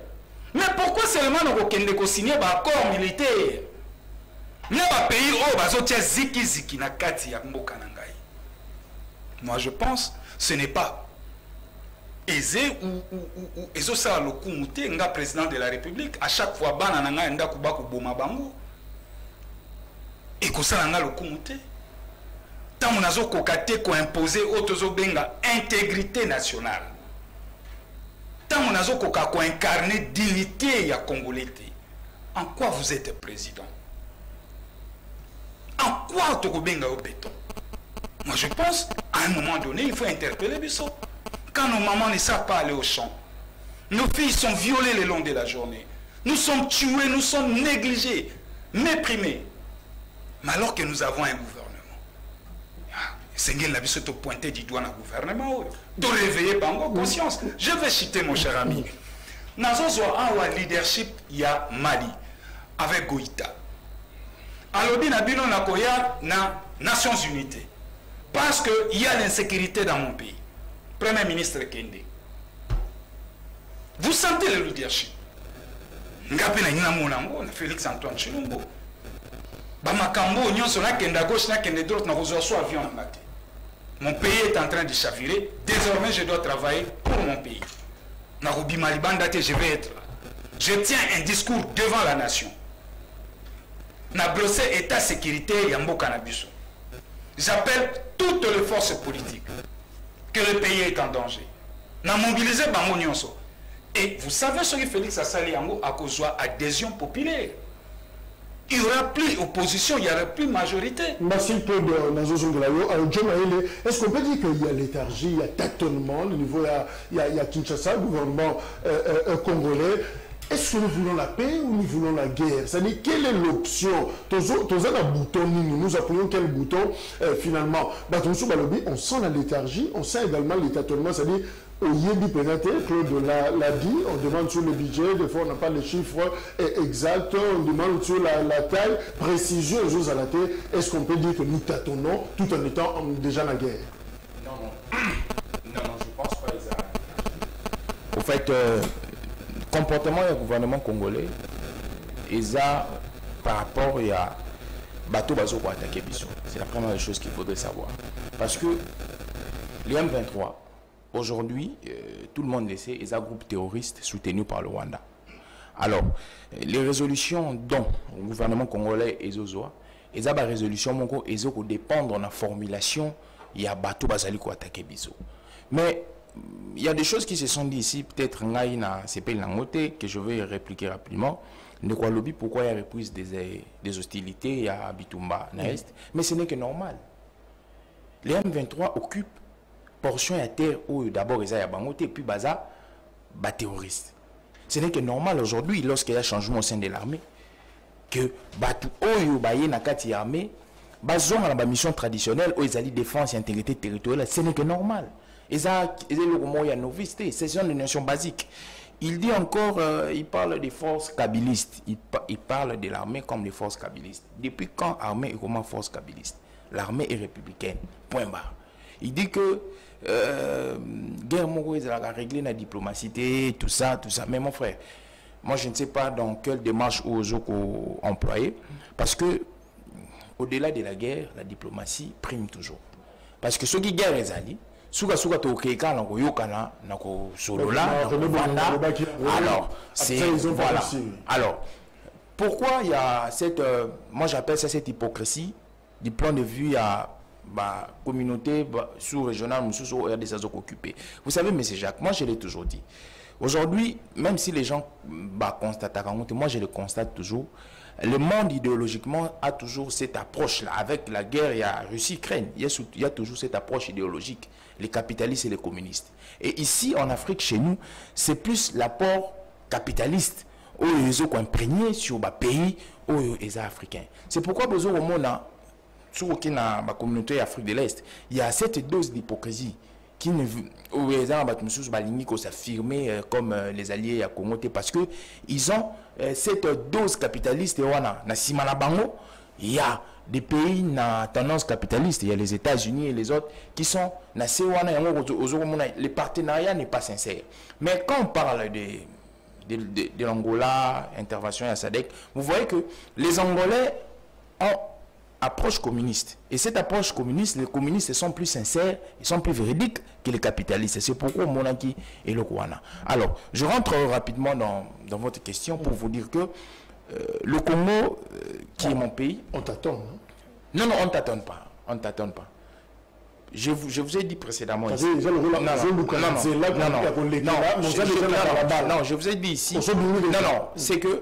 Mais pourquoi seulement nous avons signé un accord militaire? Nous avons payé ziki na kati ya mboka nangai. Moi je pense que ce n'est pas aisé ou ezo sa lokumute nga président de la République à chaque fois bana nanga enda kubaku boma bango et ko sala nga lokumute tant on azo kokate ko imposer otozo benga intégrité nationale tant on azo ko incarner dignité ya congolais. En quoi vous êtes président? En quoi toko benga au béton? Moi je pense à un moment donné il faut interpeller Bissot. Quand nos mamans ne savent pas aller au champ, nos filles sont violées le long de la journée, nous sommes tués, nous sommes négligés, méprimés. Mais alors que nous avons un gouvernement, Senghel n'a pas pointé du doigt dans le gouvernement, de réveiller par nos conscience. Je vais citer mon cher ami. Dans un leadership, il y a Mali, avec Goïta. Alors, il y a les Nations Unies. Parce qu'il y a l'insécurité dans mon pays. Premier ministre Kende. Vous sentez le leadership. Félix Antoine Tshilombo. Bamakambo, nyonso na kenda gauche, na kenda droite, na reçoit avion en matin. Mon pays est en train de chavirer. Désormais, je dois travailler pour mon pays. Na Rubi Malibandate, je vais être là. Je tiens un discours devant la nation. Na brossé état sécurité Yambo Kanabiso. J'appelle toutes les forces politiques que le pays est en danger. Na mobilisé Bango Nyonso. Et vous savez ce que Félix Assali Yango a causé adhésion populaire. Il n'y aura plus opposition, il n'y aura plus majorité. Merci peu de est-ce qu'on peut dire qu'il y a léthargie, il y a tâtonnement, le niveau, il y a Kinshasa, le gouvernement congolais. Est-ce que nous voulons la paix ou nous voulons la guerre? C'est-à-dire, quelle est l'option? Nous appuyons quel bouton finalement? On sent la léthargie, on sent également les tâtonnements, c'est-à-dire, au Yébi Pénaté, Claude l'a dit, on demande sur le budget, des fois on n'a pas les chiffres exacts, on demande sur la taille, précision aux choses à la tête. Est-ce qu'on peut dire que nous tâtonnons tout en étant déjà la guerre? Non, je pense pas ça. Au fait, comportement du gouvernement congolais, par rapport à bateau bazo pour attaquer Bissot. C'est la première chose qu'il faudrait savoir. Parce que les M23, aujourd'hui, tout le monde le sait, ils sont un groupe terroriste soutenu par le Rwanda. Alors, les résolutions dont le gouvernement congolais et Zozoa, et ça, la résolution, ils ont dépendre de la formulation, il y a bateau basali qui attaquer biso. Mais il y a des choses qui se sont dites ici, peut-être c'est pas une que je vais répliquer rapidement. De quoi lobby, pourquoi il y a reprise des hostilités à Bitumba, mais ce n'est que normal. Les M23 occupent portion à terre où d'abord ils ont bangoté et puis baza terroristes. Ce n'est que normal aujourd'hui lorsqu'il y a changement au sein de l'armée que batu oyo baye na kati armée bazonga na mission traditionnelle où ils allaient défense et intégrité territoriale, ce n'est que normal. Ils ont le novice, c'est une notion basique. Il dit encore, il parle des forces kabylistes. Il parle de l'armée comme des forces kabylistes. Depuis quand l'armée est comme force kabbyliste? L'armée est républicaine. Point barre. Il dit que guerre Moko a réglé la diplomatie, tout ça. Mais mon frère, moi je ne sais pas dans quelle démarche aux employés, parce que au-delà de la guerre, la diplomatie prime toujours. Parce que ceux qui guerre les alliés, alors c'est voilà. Alors pourquoi il y a cette moi j'appelle ça cette hypocrisie du plan de vue à communauté sous-régionale ou RDC occupée. Vous savez, M. Jacques, moi je l'ai toujours dit. Aujourd'hui, même si les gens constatent, moi je le constate toujours, le monde idéologiquement a toujours cette approche-là. Avec la guerre, il y a Russie-Ukraine, il y a toujours cette approche idéologique, les capitalistes et les communistes. Et ici, en Afrique, chez nous, c'est plus l'apport capitaliste où ils ont imprégné sur les pays où ils sont africains. C'est pourquoi, au monde, sur la communauté Afrique de l'Est, il y a cette dose d'hypocrisie qui ne s'affirmer comme les alliés à Congo parce que ils ont cette dose capitaliste. Il y a des pays na tendance capitaliste, il y a les États-Unis et les autres qui sont le partenariat n'est pas sincère. Mais quand on parle de l'Angola, intervention à SADC, vous voyez que les Angolais ont approche communiste. Et cette approche communiste, les communistes sont plus sincères, ils sont plus véridiques que les capitalistes. C'est pourquoi Monaki et le Kouana. Alors, je rentre rapidement dans votre question pour vous dire que le Congo, qui est mon pays... On t'attend, non, on ne t'attend pas. On ne t'attend pas. Je vous ai dit précédemment ici. Non, je vous ai dit ici. Non, c'est que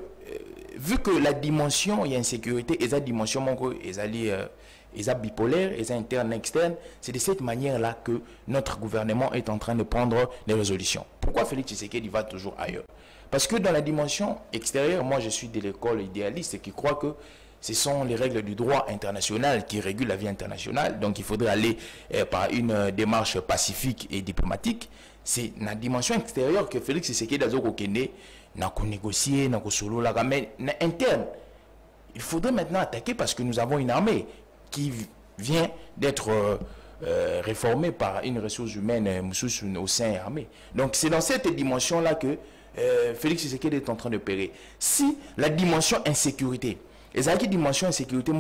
vu que la dimension, il y a une sécurité, et la dimension, ils sont bipolaires, ils sont internes et externes, c'est de cette manière-là que notre gouvernement est en train de prendre des résolutions. Pourquoi Félix Tshisekedi va toujours ailleurs? Parce que dans la dimension extérieure, moi je suis de l'école idéaliste qui croit que ce sont les règles du droit international qui régulent la vie internationale, donc il faudrait aller par une démarche pacifique et diplomatique. C'est dans la dimension extérieure que Félix Tshisekedi a dit n'a qu'à négocier, n'a qu'à solo là, mais interne, il faudrait maintenant attaquer parce que nous avons une armée qui vient d'être réformée par une ressource humaine au sein de l'armée. Donc c'est dans cette dimension-là que Félix Tshisekedi est en train de périr. Si la dimension insécurité, les acquis dimension insécurité,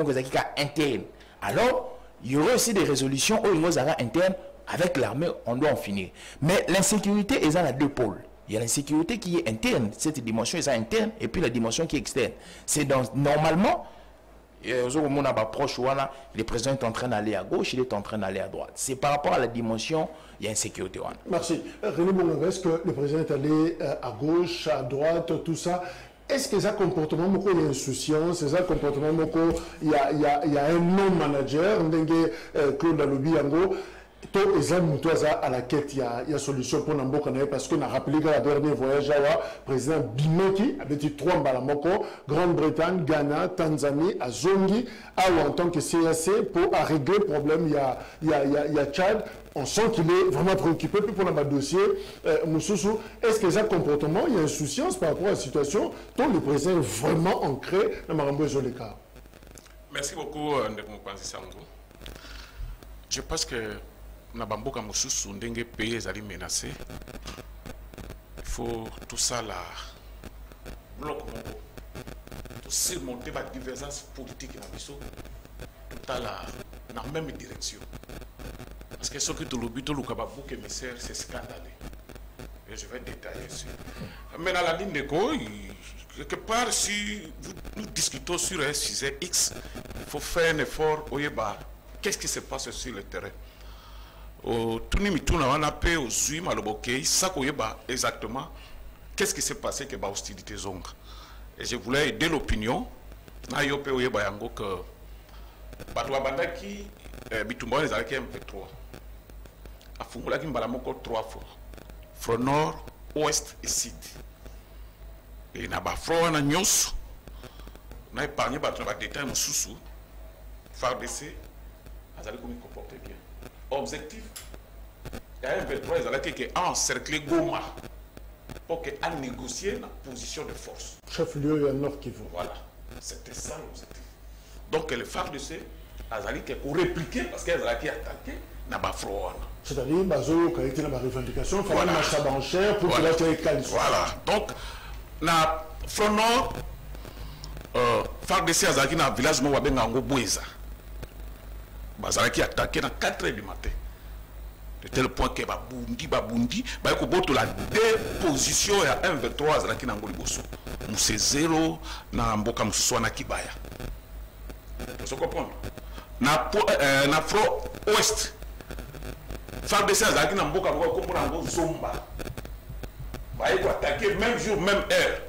interne, alors il y aurait aussi des résolutions où il y aura interne avec l'armée, on doit en finir. Mais l'insécurité, ils ont deux pôles. Il y a l'insécurité qui est interne, cette dimension est interne, et puis la dimension qui est externe. C'est normalement, le président est en train d'aller à gauche, il est en train d'aller à droite. C'est par rapport à la dimension, il y a insécurité. Merci. René Bongo, est-ce que le président est allé à gauche, à droite, tout ça? Est-ce que ça comportement, il y a insouciance, ça comportement, il y a un non-manager, Claude Alobi Yango, à la quête, il y a solution pour Namboka parce qu'on a rappelé que le dernier voyage, le président Bimoki avait dit 3 Mbalamoko, Grande-Bretagne, Ghana, Tanzanie, à Zongi, en tant que CAC pour régler le problème. Il y a Tchad. On sent qu'il est vraiment préoccupé pour le dossier. Moussoussou, est-ce que ça comportement, il y a insouciance par rapport à la situation dont le président est vraiment ancré dans Marambo Zoleka? Merci beaucoup, Ndeko Panzi Sango. Je pense que Nabamboka Moussoussou, ndenge pays est menacé. Il faut tout ça là, bloc tout surmonter la divergence politique dans tout ça là, dans la même direction. Parce que ce que tu le but, c'est scandaleux. Et je vais détailler ici. Mais dans la ligne de go, quelque part, si nous discutons sur un sujet X, il faut faire un effort. Qu'est-ce qui se passe sur le terrain? Exactement qu'est-ce qui s'est passé que hostilité zonga. Et je voulais aider l'opinion. Na yope oyeba yango que batwa bandaki bitumba les alaki MP3. Afungula ki mbala moko 3 fois. Front nord, ouest et sud. Et na ba front na nyonso. Na épargné batwa ba détail mususu. FARDC azali komi comporter bien. Objectif, il y a un MP3 ils alaki que encercler Goma. Pour qu'elle négocier la position de force. Chef-lieu, il y a Nord Kivu. Voilà, c'était ça l'objectif. Donc le FARDC a répliqué parce qu'elle a attaqué dans la front. C'est-à-dire, Bazo, qui a été dans la revendication, il fallait marcher en chair pour qu'il ait été calme. Voilà, donc, dans le front nord, FARDC a attaqué dans le village de Wabengango Boueza. Bazo a attaqué dans 4 h du matin. De tel point que Babundi, il y a la déposition à 1,23 à la Bosso. C'est 0 na mboka mususu na Kibaya. Vous comprenez? Na front ouest. FARDC a na mboka comme Zomba. Il faut attaquer même jour, même heure.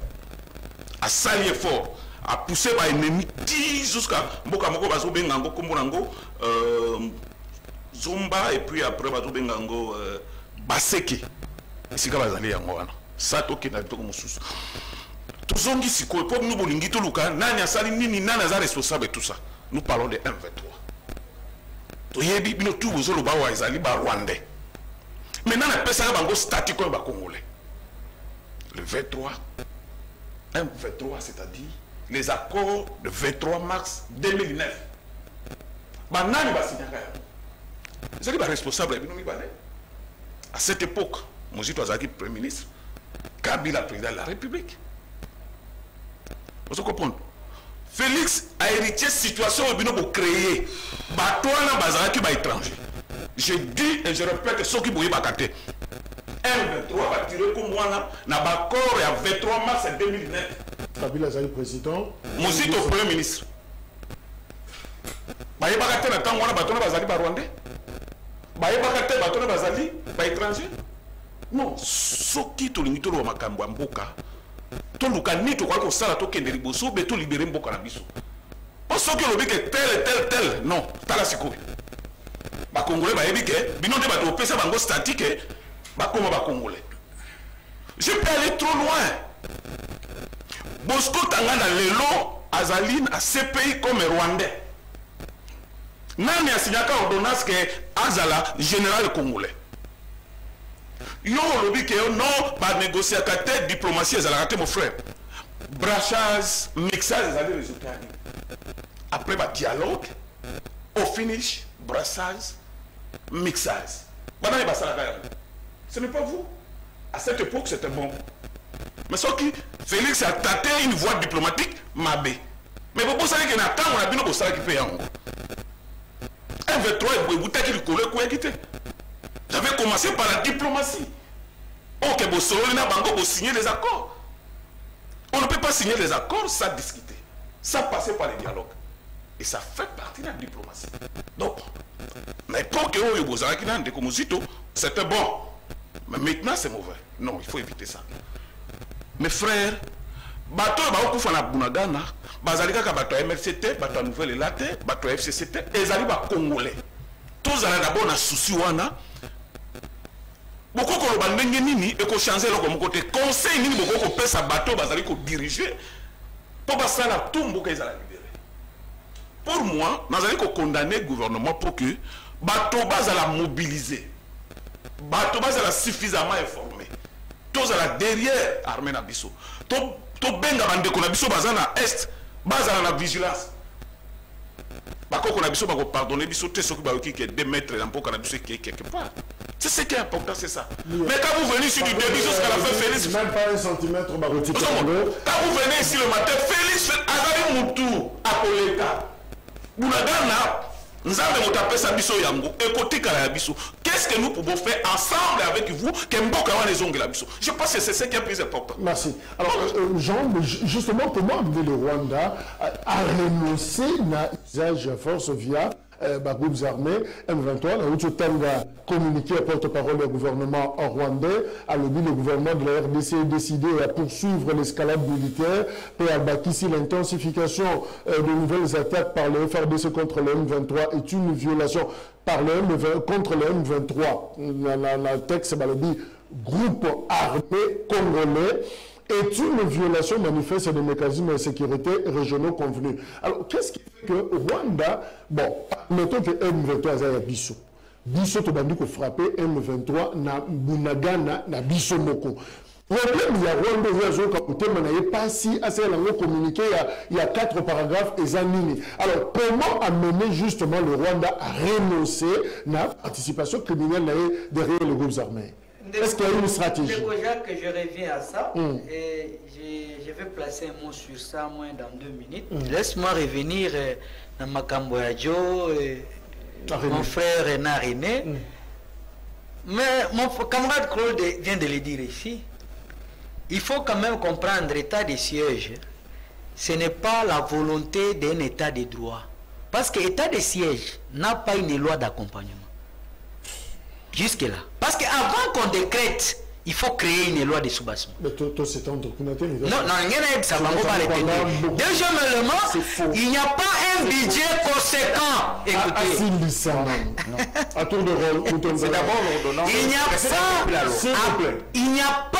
À s'allier fort. À pousser par l'ennemi jusqu'à mboka moko bazo bengango kombo Zumba et puis après bato bengango baseke isika bazali yango wana ça toke na bitoko mususu tozongi siko pour nous bolingi to luka nani asali nini nani aza responsable tout ça nous parlons de 1,23 toyebi bino tout bozolo ba wa ezali ba rwandais mais nana pesa bango statique ba congolais le 23 1,23 c'est-à-dire les accords de 23 mars 2009 banani basinyaka ils sont responsables. À cette époque, Mozito Azaki, Premier ministre, Kabila, président de la République. Vous comprenez? Félix a hérité de situation pour créer Batouana Bazaraki par étranger. Je dis et je répète ce qui bouillent Bakate. 1,23 va tirer comme moi dans l'accord et à 23 mars 2009. Kabila Azaki, président. Mozito, Premier ministre. Bakate n'a pas de Batouana Bazaraki par Rwandais. Bakate batona bazali ba étranger non soki to limito lo makambo ya mboka to luka ni to kwa ko sala to kende liboso be to libérer mboka na biso o soki lo bike tel non tala siko ba congolais ba yebike bino de ba to pesa bango statique ba koma ba congolais je peux aller trop loin Bosco Tangana lelo azali na CPI comme rwandais. Nani a signé ordonnance que Azala général congolais. Yo lobby que non ba négocier à diplomatie Azala mon frère. Brassage, mixage des résultats. Après ba dialogue, au finish, brassage, mixage. Ce n'est pas vous. À cette époque c'était bon. Mais ce qui Félix a tâté une voie diplomatique mabé. Mais vous savez qu'il y a un temps où on a bien besoin qui paye en 1,23 j'avais commencé par la diplomatie. Ok, vous signer les accords. On ne peut pas signer les accords sans discuter, sans passer par les dialogues. Et ça fait partie de la diplomatie. Donc, mais pour que c'était bon. Mais maintenant c'est mauvais. Non, il faut éviter ça. Mes frères, bateau ba Bunagana, bazalika ka bateau MRCT, bateau Nouvelle Elate, bateau FCCT, ezali ba congolais. Tous ala d'abord na souci wana. Beaucoup ko ba ndenge nini e ko changer le comme côté conseil nini beaucoup ko pesa bateau bazali ko diriger pour passer la tombe que ezala libérer. Pour moi, nazali ko condamner le gouvernement pour que bateau bazala mobiliser. Bateau bazala suffisamment informé. Tous ala derrière armée na biso. To benga bande ko na biso bazana est bazana na vigilance bako ko na biso bako pardonner biso te soki ba ki ke 2 mètres dans poka na biso quelque part. C'est ce qui est important, c'est ça. Oui. Mais quand vous venez ici du début jusqu'à la fin, Félix même pas 1 centimètre quand vous venez ici le matin, Félix Azali Moutou Apoleka Bunagana Nzambe motapesa biso yango ekotika la biso. Qu'est-ce que nous pouvons faire ensemble avec vous que mboka wana ezongela biso? Je pense que c'est ce qui est plus important. Merci. Alors Jean, justement, comment le Rwanda a renoncé à l'usage de force via groupes armés M23, là où tu as communiqué à porte-parole du gouvernement rwandais, à le gouvernement de la RDC a décidé à poursuivre l'escalade militaire et à bâtir l'intensification de nouvelles attaques par le FRDC contre le M23 est une violation par le contre le M23. La texte, c'est le groupe armé congolais est une violation manifeste des mécanismes de sécurité régionaux convenus. Alors, qu'est-ce qui fait que Rwanda, bon, mettons que M23 a Bisso. Bisso, tu as frappé M23 na Bunagana, na Bisso Moko. Problème, il y a Rwanda, il y a pas si assez communiqué, il y a 4 paragraphes et zanini. Alors, comment amener justement le Rwanda à renoncer à la participation criminelle derrière les groupes armés? Est-ce qu'il y a une stratégie? Déjà que je reviens à ça, et je vais placer un mot sur ça moins dans 2 minutes. Laisse-moi revenir dans Makambo Adjo, mon frère René René. Mais mon camarade Claude vient de le dire ici. Il faut quand même comprendre l'état de siège. Ce n'est pas la volonté d'un état de droit. Parce que l'état de siège n'a pas une loi d'accompagnement. Jusque-là. Parce qu'avant qu'on décrète, il faut créer une loi de soubassement. Mais c'est entre non, ça va pas le deuxièmement, il n'y a pas un budget conséquent. Écoutez. À tour de rôle. C'est d'abord l'ordonnance. Il n'y a pas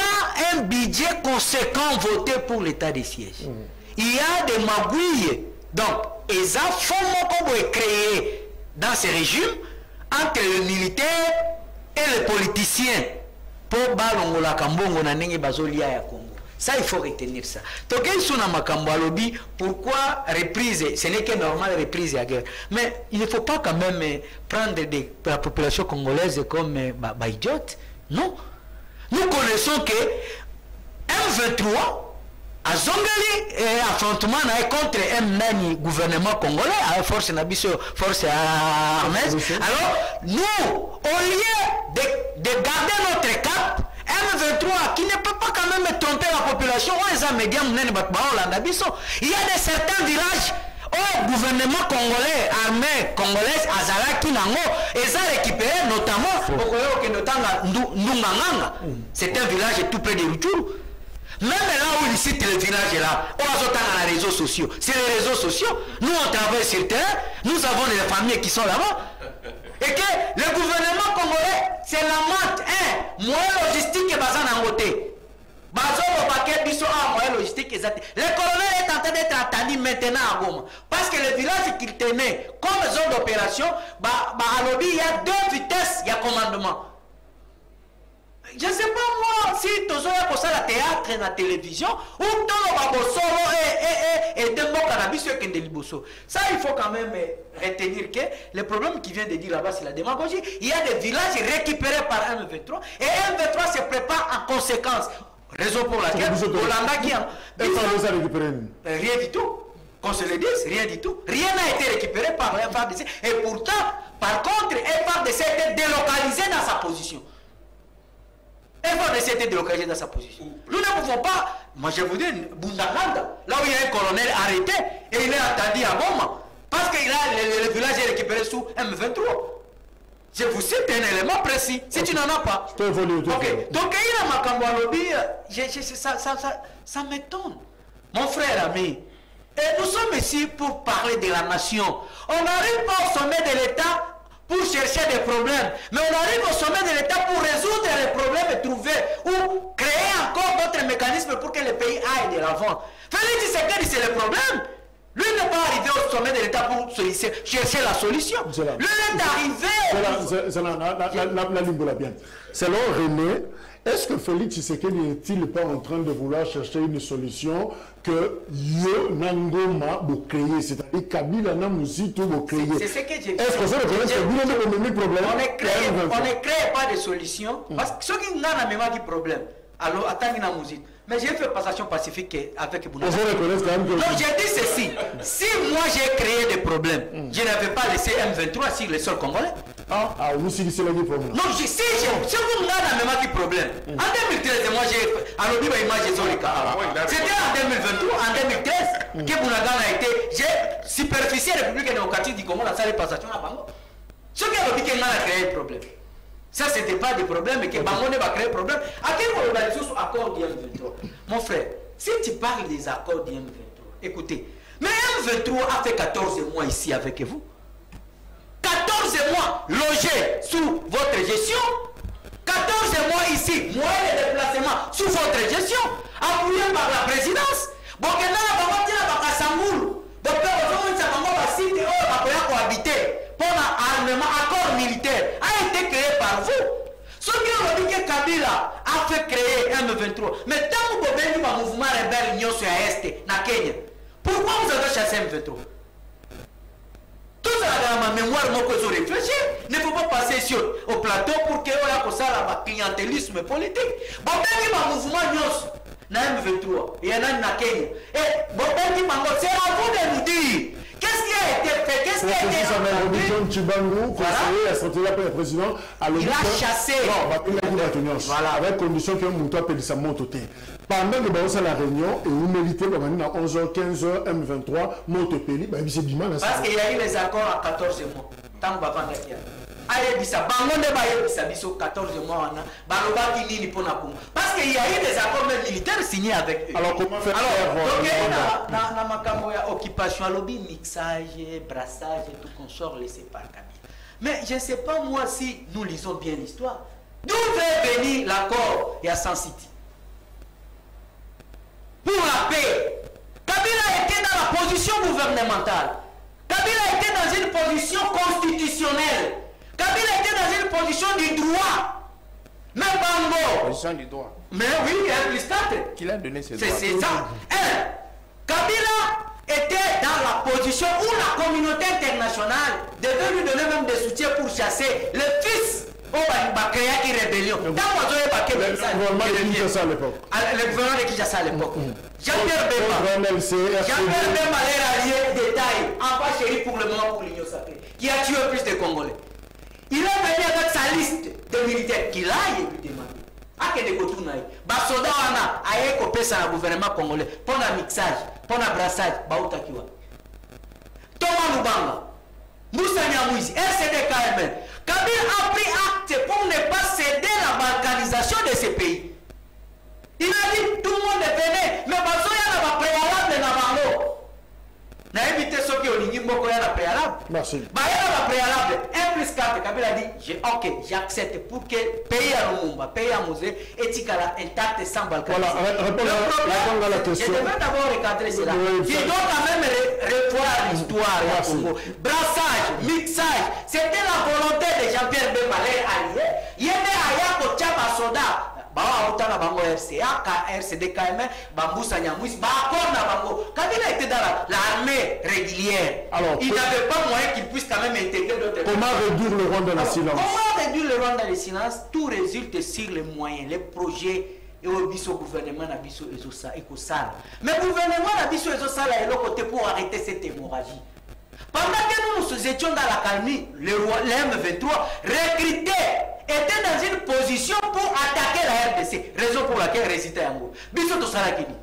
un budget conséquent voté pour l'état des sièges. Il y a des magouilles. Donc, les affaires qu'on peut créer dans ces régimes entre les militaires et les politiciens pour balongo la kambongo na nenge bazolia ya Congo. Ça, il faut retenir ça. Token suna makambo alobi, pourquoi reprise? Ce n'est que normal reprise à guerre. Mais il ne faut pas quand même prendre la population congolaise comme idiote. Non. Nous connaissons que M23 a zongeli affrontement contre un gouvernement congolais, à force nabiso, force armée. Alors, nous, au lieu de garder notre cap, M23 qui ne peut pas quand même tromper la population, il y a de certains villages au gouvernement congolais, armée congolaise, Azaraki Nango, et ça récupéré notamment au Ndunganganga. C'est un village tout près de Rutshuru. Même là où il cite le village là, on a dans les réseaux sociaux. C'est les réseaux sociaux. Nous on travaille sur le terrain, nous avons des familles qui sont là-bas. Et que le gouvernement congolais, c'est la monte, moyen logistique et bazan en côté. Le colonel est en train d'être attendu maintenant à Goma. Parce que le village qu'il tenait comme zone d'opération, à Lobby, il y a 2 vitesses, il y a commandement. Je ne sais pas moi si tu as pour ça la théâtre et la télévision ou ça il faut quand même retenir que le problème qui vient de dire là-bas c'est la démagogie. Il y a des villages récupérés par M23 et M23 se prépare en conséquence. Raison pour laquelle Hollanda qui a rien du tout. Qu'on se le dise, rien du tout. Rien n'a été récupéré par la FARDC. Et pourtant, par contre, FARDC a été délocalisé dans sa position. FARDC a été délocalisé dans sa position. Nous ne pouvons pas, moi je vous dis, Bundaganda, là où il y a un colonel arrêté, et il est attendu à Goma, parce que le village est récupéré sous M23. Je vous cite un élément précis, si tu n'en as pas. Ok, donc il y a Makambo Alobi, ça m'étonne. Mon frère ami, et nous sommes ici pour parler de la nation. On n'arrive pas au sommet de l'État pour chercher des problèmes, mais on arrive au sommet de l'État pour résoudre les problèmes et trouver ou créer encore d'autres mécanismes pour que le pays aille de l'avant. Félix Tshisekedi, c'est le problème. Lui n'est pas arrivé au sommet de l'État pour chercher la solution. Lui est arrivé... La ligne bien. Selon René, est-ce que Félix Tshisekedi n'est-il pas en train de vouloir chercher une solution que Yo Nangoma va créer, c'est-à-dire Kabila Namuzito va créer? C'est ce que j'ai dit. Est-ce que c'est le problème? On ne crée pas de solution parce que ce qui n'a pas de problème. Alors, attendez la musique. Mais j'ai fait passation pacifique avec Bounagana. Donc j'ai dit ceci. Si moi j'ai créé des problèmes, je n'avais pas laissé M23 sur le sol congolais. Ah, vous si c'est là qui problème. Non, si vous n'avez même pas de problème. En 2013, moi j'ai. Alors, dis-moi, image c'était en 2023, en 2013, que Bounagana a été. J'ai superficié la République démocratique du Congo, la salle de passation à Bango. Ce qui a dit qu'il a créé un problème. Ça, ce n'était pas des problèmes, mais que Bango va créer un problème. À quel moment on a dit sur accord du M23? Mon frère, si tu parles des accords du M23, écoutez, mais M23 a fait 14 mois ici avec vous. 14 mois logés sous votre gestion. 14 mois ici, moyen de déplacement sous votre gestion, appuyé par la présidence. Bon, que là, on va dire à Kassamboul. Donc, on va citer, on va cohabiter. Pour l'armement, accord militaire a été créé par vous. Ce qui ont dit que Kabila a fait créer M23. Mais tant que vous avez un mouvement rebelle Union sur l'Est, na Kenya, pourquoi vous avez chassé M23? Tout ça dans ma mémoire, moi, que je réfléchis. Il ne faut pas passer sur au plateau pour que vous ayez un clientélisme politique. Bon, ben, un mouvement Union na M23, il y en a na Kenya. Et bon, ben, c'est à vous de nous dire. Qu'est-ce qui a été fait? Qu'est-ce qui a été fait? Il a chassé. Voilà. Avec condition que Moutou appelle ça monte. Pendant que la réunion, et vous méritez à 11h, 15h, M23, Montepelli, c'est Bima. Parce qu'il y a eu les accords à 14 mois. Tant que Bavanda qui a. Aïe, bisa, bango ne baye bisa, biso 14 mois, baloba qui nini pour na. Parce qu'il y a eu des accords même militaires signés avec eux. Alors, comment faire? Alors, dans ma camoya, occupation, lobby, mixage, brassage et tout consort laissé par Kabila. Mais je ne sais pas moi si nous lisons bien l'histoire. D'où veut venir l'accord et à San City? Pour la paix. Kabila était dans la position gouvernementale. Kabila était dans une position constitutionnelle. Kabila était dans une position du droit. Mais Bango. Position du droit. Mais oui, il y a plus 4. Qui l'a donné ces droits? C'est ça. Kabila était dans la position où la communauté internationale devait lui donner même des soutiens pour chasser le fils au Bakaya qui rébellion. Le gouvernement de Kinshasa à l'époque. Le gouvernement de Kinshasa à l'époque. Jean-Pierre Bemba. Jean-Pierre Bemba, les alliés détail, en bas chéri pour le moment pour l'Union sacrée, qui a tué plus de Congolais. Il est venu avec sa liste de militaires qu'il a lui demandé. A que des Gotunaï. Basoda wana a copé ça le gouvernement congolais pour le mixage, pour le brassage, Baouta Kiwa. Thomas Lubanga, Moussa Nyamouzi, RCD-KML. Kabila a pris acte pour ne pas céder la balkanisation de ces pays. Il a dit tout le monde venait, mais Basoya n'a pas préalable dans Bango. N'a évité ceux qui ont dit Moko y'a la préalable. Merci. Bah y'a la préalable. 1+4, Kabila dit ok, j'accepte pour que pays à Lumumba, pays à Mosé, Etikala intact sans balkanisation. Voilà, répondre à la question. Je devais d'abord recadrer cela. Il doit quand même revoir l'histoire du Congo. Brassage, mixage, c'était la volonté de Jean-Pierre Bemba, les alliés. Il y avait Ayako Tchaba Soda. RCA, RCD, KML, Bamboussa Nyamouis, Kabila était dans l'armée régulière. Alors, il n'avait pas moyen qu'il puisse quand même intégrer d'autres. Comment réduire le rang de la silence? Comment réduire le rang de la silence? Tout résulte sur les moyens, les projets. Et au gouvernement Nabiso Ezosa et Kosala. Mais le gouvernement Nabiso Ezosa est le côté pour arrêter cette hémorragie. Pendant que nous étions dans la calmie, le M23 recruté était dans une position pour attaquer la RDC. Raison pour laquelle récitait Yango. Biso Tosarakini.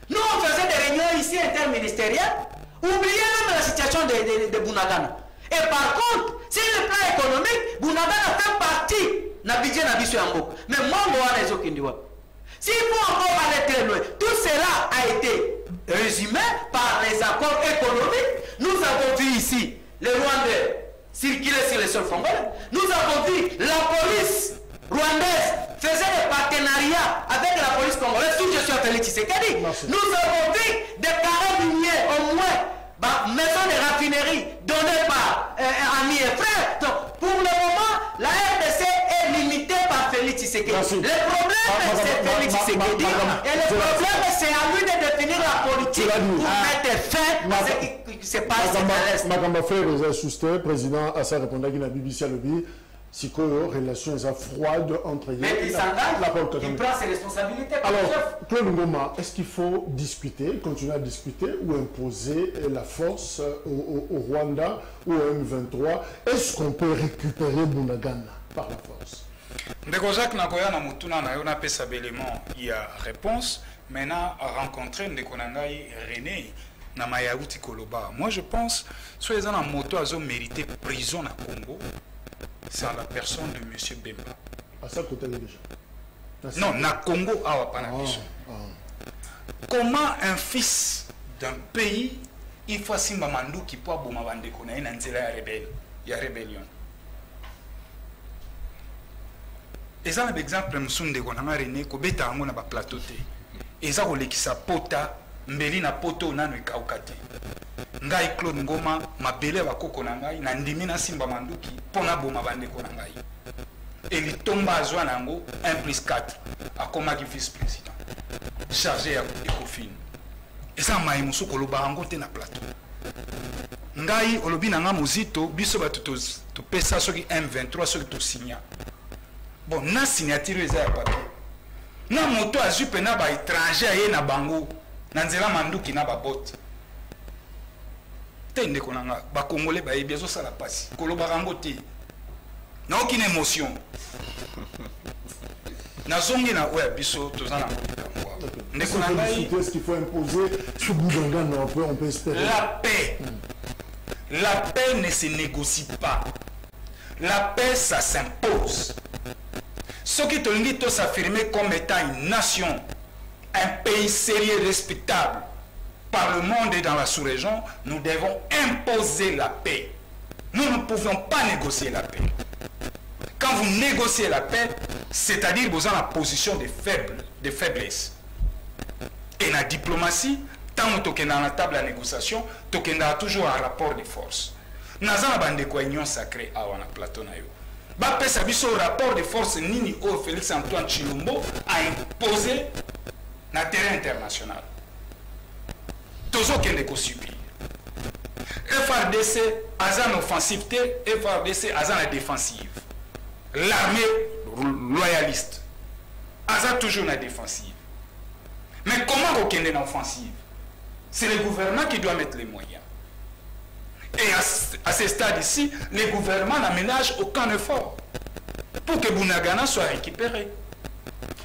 Nous on faisait des réunions ici interministérielles. Oubliez même la situation de Bounagana. Et par contre, sur le plan économique, Bounagana fait partie Nabidje Nabiso Yango. Mais moi, je suis Kindiwa. S'il faut encore aller très loin, tout cela a été résumé par les accords économiques. Nous avons vu ici les Rwandais circuler sur les sols congolais. Nous avons vu la police rwandaise faisait des partenariats avec la police congolaise sous gestion de Félix Tshisekedi. Nous avons vu des carrés miniers au moins, maisons de raffinerie données par amis et frères. Donc, pour le moment, la RDC est limitée par Félix Tshisekedi. Le problème, c'est Félix Tshisekedi. Et le problème, c'est à lui de définir la politique pour mettre fin à ce qui se passe à l'Est. Makamba frère, président, à ça répondait à la BBC à l'objet. Si quoi, relation est froide entre mais il s'engage, il prend ses responsabilités. Alors, Claude Ngoma, est-ce qu'il faut discuter, continuer à discuter ou imposer la force au Rwanda ou au M23? Est-ce qu'on peut récupérer Bunagana par la force? Ndeko Jacques Nakoya na mutuna na yona pesa belément, il y a réponse. Maintenant, à rencontrer Ndeko Nangai René na Mayauti Koloba. Moi, je pense, soit les gens en moto ont mérité prison à Congo, c'est en la personne de M. Bemba. À ça, côté déjà. Non, na Congo, comment un fils d'un pays, il faut simba mandou qui peut aboma bandeko na ina nzela ya rébellion. Et ça, l'exemple, Msunde Konanga René, Kobeta Ango na ba plateau te. Et ça, kolekisa pota, mbeli na poto nanu ikaukate. Ngai Claude Ngoma, mabele bakoko na ngai, na ndimi na simba manduki, pona boma bandeko na ngai. Et li tomba azwa nango 1+4, akoma ki vice-président. Chargé ya Ecofin. Et ça, ma émotion koloba ango te na plateau. Ngai, olobi nanga mozito, biso batu to pesa soki M23, soki to signa. Bon, na signature eza ya papier. Na moto azwi pena ba étranger aye na bango, na nzela manduki na ba bote. Te ndeko nanga, ba congolais ba yebi ezosala pasi. Koloba rango te. Na aucune émotion. Na zongi na oya biso tozana ko. Ndeko nanga, est-ce qu'il faut imposer ce Bunagana on peut espérer? La paix. La paix ne se négocie pas. La paix, ça s'impose. Ce qui te dit de s'affirmer comme étant une nation, un pays sérieux, respectable, par le monde et dans la sous-région, nous devons imposer la paix. Nous ne pouvons pas négocier la paix. Quand vous négociez la paix, c'est-à-dire vous avez la position de faiblesse. Et la diplomatie, tant que dans la table de négociation, tu as toujours un rapport de force. Nous avons une union sacrée à plateau. Ba pesa biso rapport de force nini au Félix Antoine Tshilombo a imposé na terrain international. Tozo kende ko subir. FRDC azan offensive te, FRDC azan défensive. L'armée loyaliste azan toujours na défensive. Mais comment on kende na offensive? C'est le gouvernement qui doit mettre les moyens. Et à ce stade ici, les gouvernements n'aménagent aucun effort pour que Bunagana soit récupéré.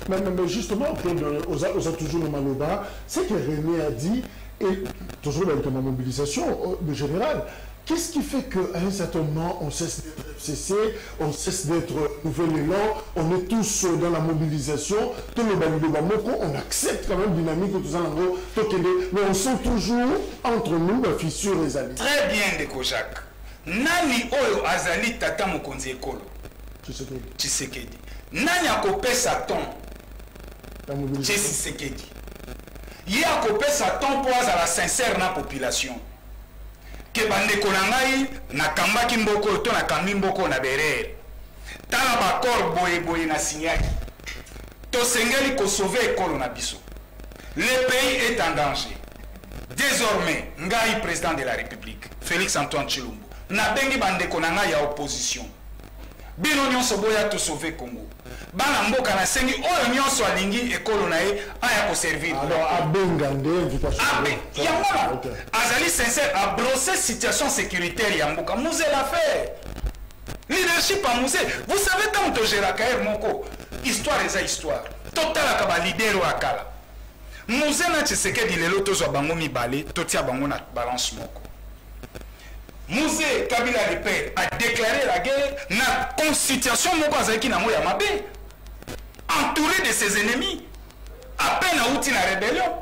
Mais justement, on a toujours le Maloba, c'est que René a dit, et toujours avec la mobilisation générale, qu'est-ce qui fait qu'à un certain moment, on cesse d'être FCC, on cesse d'être nouvel élan, on est tous dans la mobilisation, tout le Bamoko, on accepte quand même dynamique, mais on sent toujours entre nous la fissure et les alliés. Très bien, Ndeko Jacques. Nani oyo azali tata mokonzi ekolo? Tshisekedi. Nani akopesa ton? Tshisekedi. Ye akopesa ton po azala sincère na population. Que bandeko na ngai nakambaki mboko to nakambi mboko na berere. Tala bakor boye na signaki. Tosengeli ko sauver ekolo na biso. Le pays est en danger. Désormais, ngai président de la République, Félix Antoine Tshilombo, na bengi bandeko na ngai ya opposition. Bino nyonso boya to sauver Congo. Bana mboka na sengi oyo nyonso alingi ekolo na ye aya ko servir. Alors abengande invitation. Yamona azali sincère à brosser situation sécuritaire ya mboka. Mouze l'a fait. Leadership à Mouze. Vous savez quand on gère la carrière moko, histoire eza histoire. Total ka ba leader wa kala. Mouze na Tshisekedi lelo tozwa bango mibale, totia bango na balance moko. Mouze Kabila le père a déclaré la guerre na constitution moko azaki na moya mabe. Entouré de ses ennemis, à peine à outil la rébellion.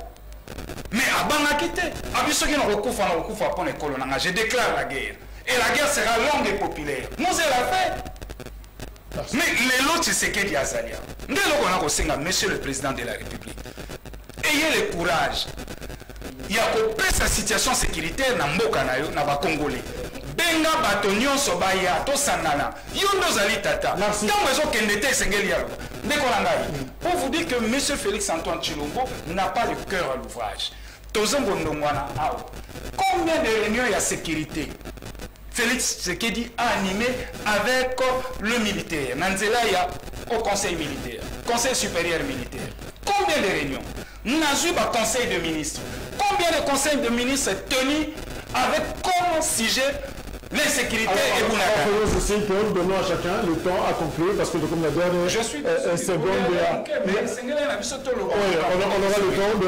Mais à Banakite, à Bissoki na recouvre pour les colons, je déclare la guerre. Et la guerre sera longue et populaire. Mouze l'a fait. Mais les lots Tshisekedi Azalia. Monsieur le président de la République, ayez le courage. Il y a que sa situation sécuritaire na mboka na yo na ba Congolais. Benga bato nyonso baya to sangana. Yondo zali tata. Tant besoin kende te sengeli yalo. Ndeko na ngai. Pour vous dire que monsieur Félix Antoine Tshilombo n'a pas le cœur à l'ouvrage. Tozongo ndongwana awo. Combien de réunions il y a sécurité? Félix Tshisekedi a animé avec le militaire. Nanzela, il y a au conseil militaire, conseil supérieur militaire. Combien de réunions? Nazuba, conseil de ministres. Combien de conseils de ministres tenus avec comme sujet l'insécurité et Bounaka? Donnons à chacun le temps à conclure parce que comme la dernière seconde, on aura le temps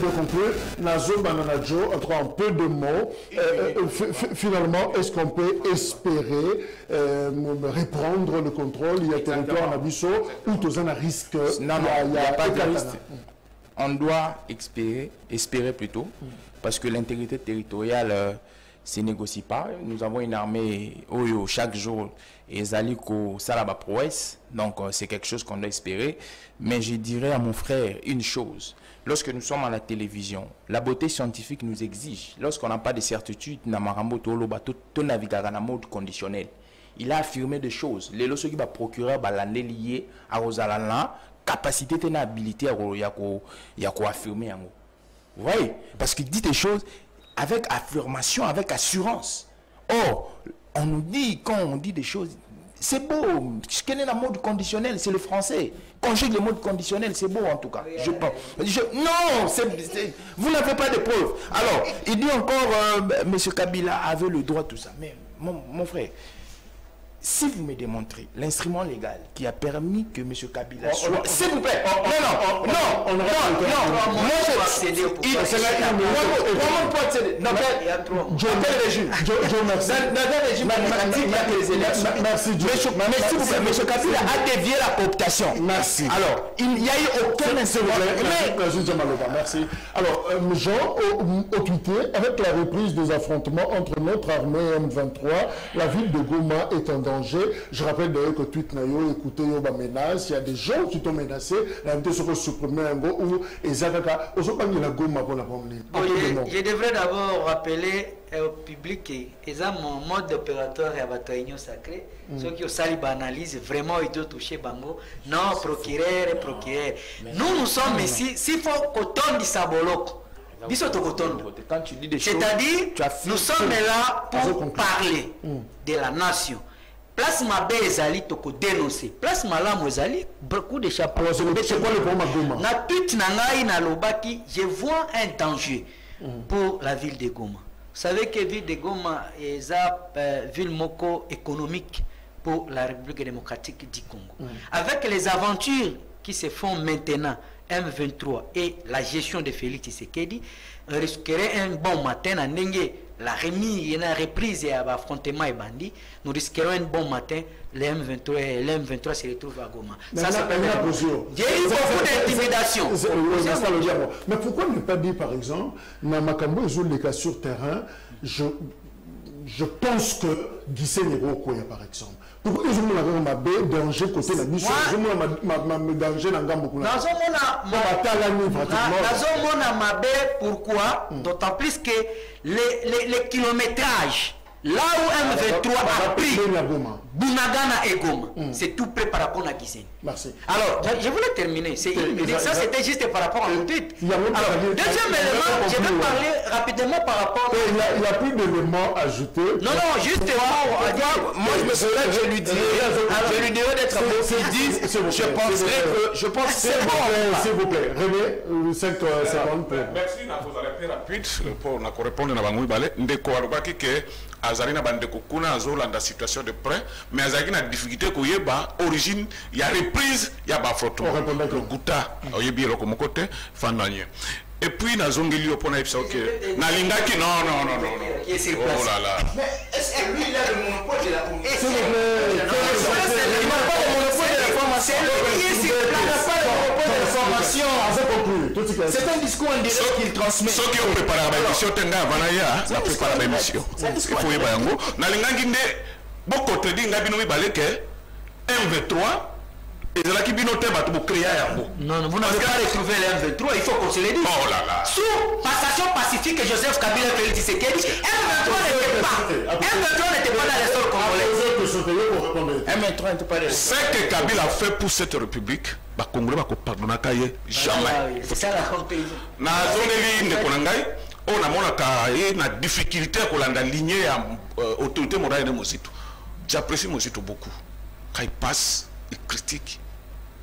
de conclure. Nazo Bananajo, en peu de mots, finalement, est-ce qu'on peut espérer reprendre le contrôle? Il y a territoire en Abisso où tous un risque. Non, il n'y a pas de risque. On doit espérer plutôt, parce que l'intégrité territoriale se négocie pas. Nous avons une armée où chaque jour et Zaliko Salaba prouesse, donc c'est quelque chose qu'on doit espérer. Mais je dirais à mon frère une chose: lorsque nous sommes à la télévision, la beauté scientifique nous exige. Lorsqu'on n'a pas de certitude, Namarambo Toloba tout navigue en mode conditionnel. Il a affirmé des choses. Les lorsqu'il va procureur l'année lié à Rosalana, capacité et habilité à affirmer. Vous voyez? Parce qu'il dit des choses avec affirmation, avec assurance. Or, on nous dit, quand on dit des choses, c'est beau. Quel est le mode conditionnel? C'est le français. Conjugue le mode conditionnel, c'est beau en tout cas. Je pense. Non, vous n'avez pas de preuves. Alors, il dit encore, M. Kabila avait le droit, tout ça. Mais mon frère, si vous me démontrez l'instrument légal qui a permis que M. Kabila soit... S'il vous plaît, non, M. Kabila a dévié la cooptation. Merci. Alors, il n'y a eu aucun instrument. Merci. Alors, Jean, au Twitter, avec la reprise des affrontements entre notre armée et M23, la ville de Goma est en danger. Je rappelle d'ailleurs que tweet nayo écoutez yoba menace, il y a des gens qui t'ont menacé, la MT se supprimer un go ou ezakaka osopanga la Goma pour la promener. Je devrais d'abord rappeler au public que mon mode opératoire est à bataillon sacré. Ceux qui ont sali analyse vraiment ils doivent toucher bango. Non, procureur. Nous sommes ici, s'il faut qu'on tourne du saboloko. C'est-à-dire, nous sommes là pour parler de la nation. Place Mabé Ezali toko dénoncer. Place Malam Ezali beaucoup de chapeaux. C'est quoi le problème à Goma? Na tweet nangai na lobaki, je vois un danger pour la ville de Goma. Vous savez que la ville de Goma est une ville moko économique pour la République démocratique du Congo. Avec les aventures qui se font maintenant, M23 et la gestion de Félix Tshisekedi, on risquerait un bon matin à Nengue. La remise et la reprise et l'affrontement est bandit, nous risquerons un bon matin, les M23 se retrouvent à Goma. Ça, c'est pas il y a eu beaucoup d'intimidation. Mais pourquoi ne pas dire, par exemple, dans Makambo et les cas sur terrain, je pense que Guissé Néro-Koya, par exemple. Pourquoi ils ont un danger côté de la mission? Ils ont un danger dans Gambo. Pourquoi? D'autant plus que les kilométrages, là où M23 a pris Bunagana et Goma, c'est tout près par rapport à Guissé. Merci. Alors, je voulais terminer. Ça, c'était juste par rapport à mon tweet. Alors, deuxième élément, je vais parler rapidement par rapport... Il n'y a plus d'éléments ajoutés. Non, justement, moi je me souviens que je lui dirais d'être un peu je pense que c'est bon. S'il vous plaît, René, 5 secondes pour... Merci, vous allez faire rapide pour répondre à Bangui Balé. Ndeko Arubaki que Azarina Bandeko Kuna Azola dans situation de prêt, mais Azarina a difficulté qu'il y ait origine, il y a reprise, il y a frottement. Le Gouta, il y a bien comme côté, Fandanien. Et puis, na zongeli opona ipsa ok. Na lingaki non. Oh là là. Mais est-ce que lui il a le monopole de la communication? S'il vous plaît, il n'a pas le monopole de l'information. C'est un discours indirect qu'il transmet. Ceux qui ont préparé la émission, Tenga Vanaya, n'a préparé la émission. Il faut y aller. Na lingaki nde boko te di ngabi no mibale ke M23. Et c'est là qui binote va tout créer. Non, vous n'avez pas retrouvé les M23, il faut qu'on se le dise. Oh là là. Sous passation pacifique que Joseph Kabila Félix Tshisekedi, M23 n'était pas dans les sols congolais. M23 n'était pas dans les sols. Ce que Kabila a fait pour cette république, les Congolais ne vont pas pardonner jamais. C'est ça la compétition. Na zone li ndeko nangai on a une difficulté à la lignée à autorité morale de Mosito. J'apprécie Mosito beaucoup. Quand il passe, il critique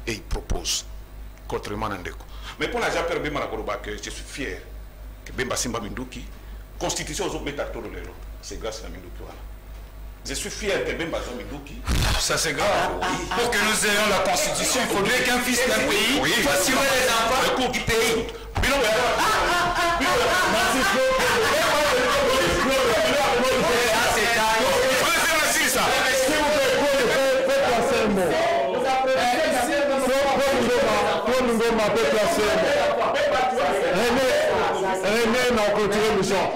et il propose. Contrairement à Ndeko. Mais pour la Japper Bemba que je suis fier que Bemba Simba Minduki, constitution aux méthodes de l'Élo. C'est grâce à Minduki. Je suis fier que Bemba Minduki. Ça c'est grave. Oui. Pour que nous ayons la constitution, il faudrait qu'un fils d'un pays fasse suivre les enfants du pays. Merci René, on continue le chant.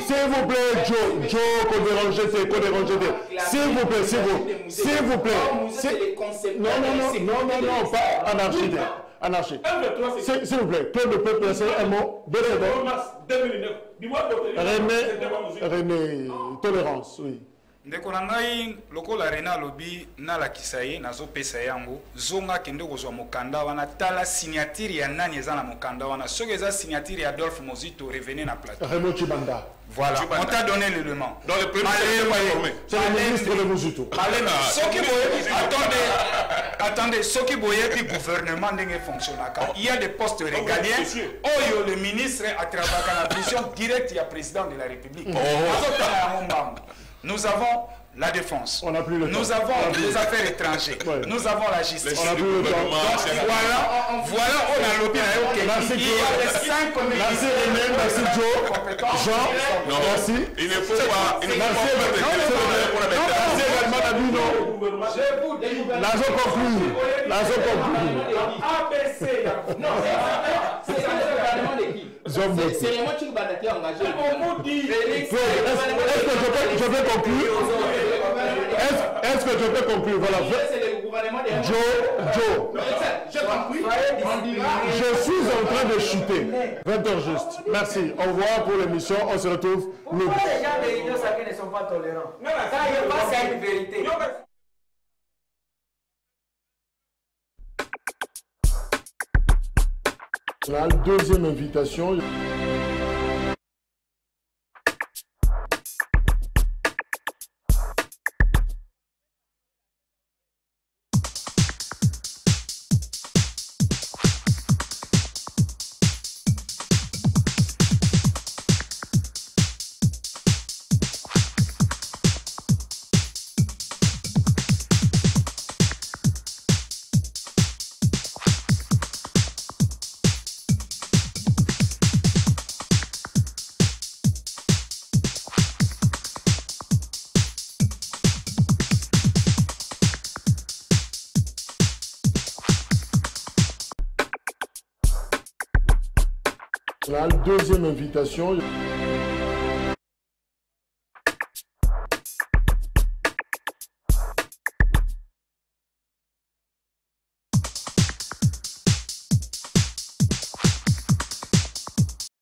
S'il vous plaît, Joe, qu'on dérange, s'il vous plaît, s'il vous plaît. Non, pas anarchie. Anarchie. S'il vous plaît, Claude peut placer un mot. René, tolérance, oui. ndeko na ngai lokola Rena lobi na la kisaye nazo pesa yango zonga kende kozwa mokanda wana tala signature ya nani eza na mokanda wana soki eza signature ya Adolphe Mozito revenez na plateau Raymond Chibanda. Voilà, on t'a donné l'élément. Dans le premier c'est le ministre de Mozito. Attendez, ce qui boye puis gouvernement n'est fonctionnaire. Il y a des postes régaliens. Oh, le ministre a travaillé dans la vision directe, il y a président de la République. Nous avons la défense. On n'a plus le temps. Nous avons les affaires étrangères. Ouais. Nous avons la justice. On n'a plus le temps. Voilà, on a l'opinion. Merci Joe. Merci René, merci Joe. Jean, merci. Il ne faut pas. Merci également Nabino. L'agent conclu. ABC. Non, c'est vraiment qui va être engagé. Je peux conclure? Est-ce que je peux conclure? Voilà. Joe. Je suis en train de chuter. 20h juste. Merci. Au revoir pour l'émission. On se retrouve. Pourquoi les gens de l'Union sacrée ne sont pas tolérants? Ça, il n'y a pas cette vérité. La deuxième invitation. La deuxième invitation.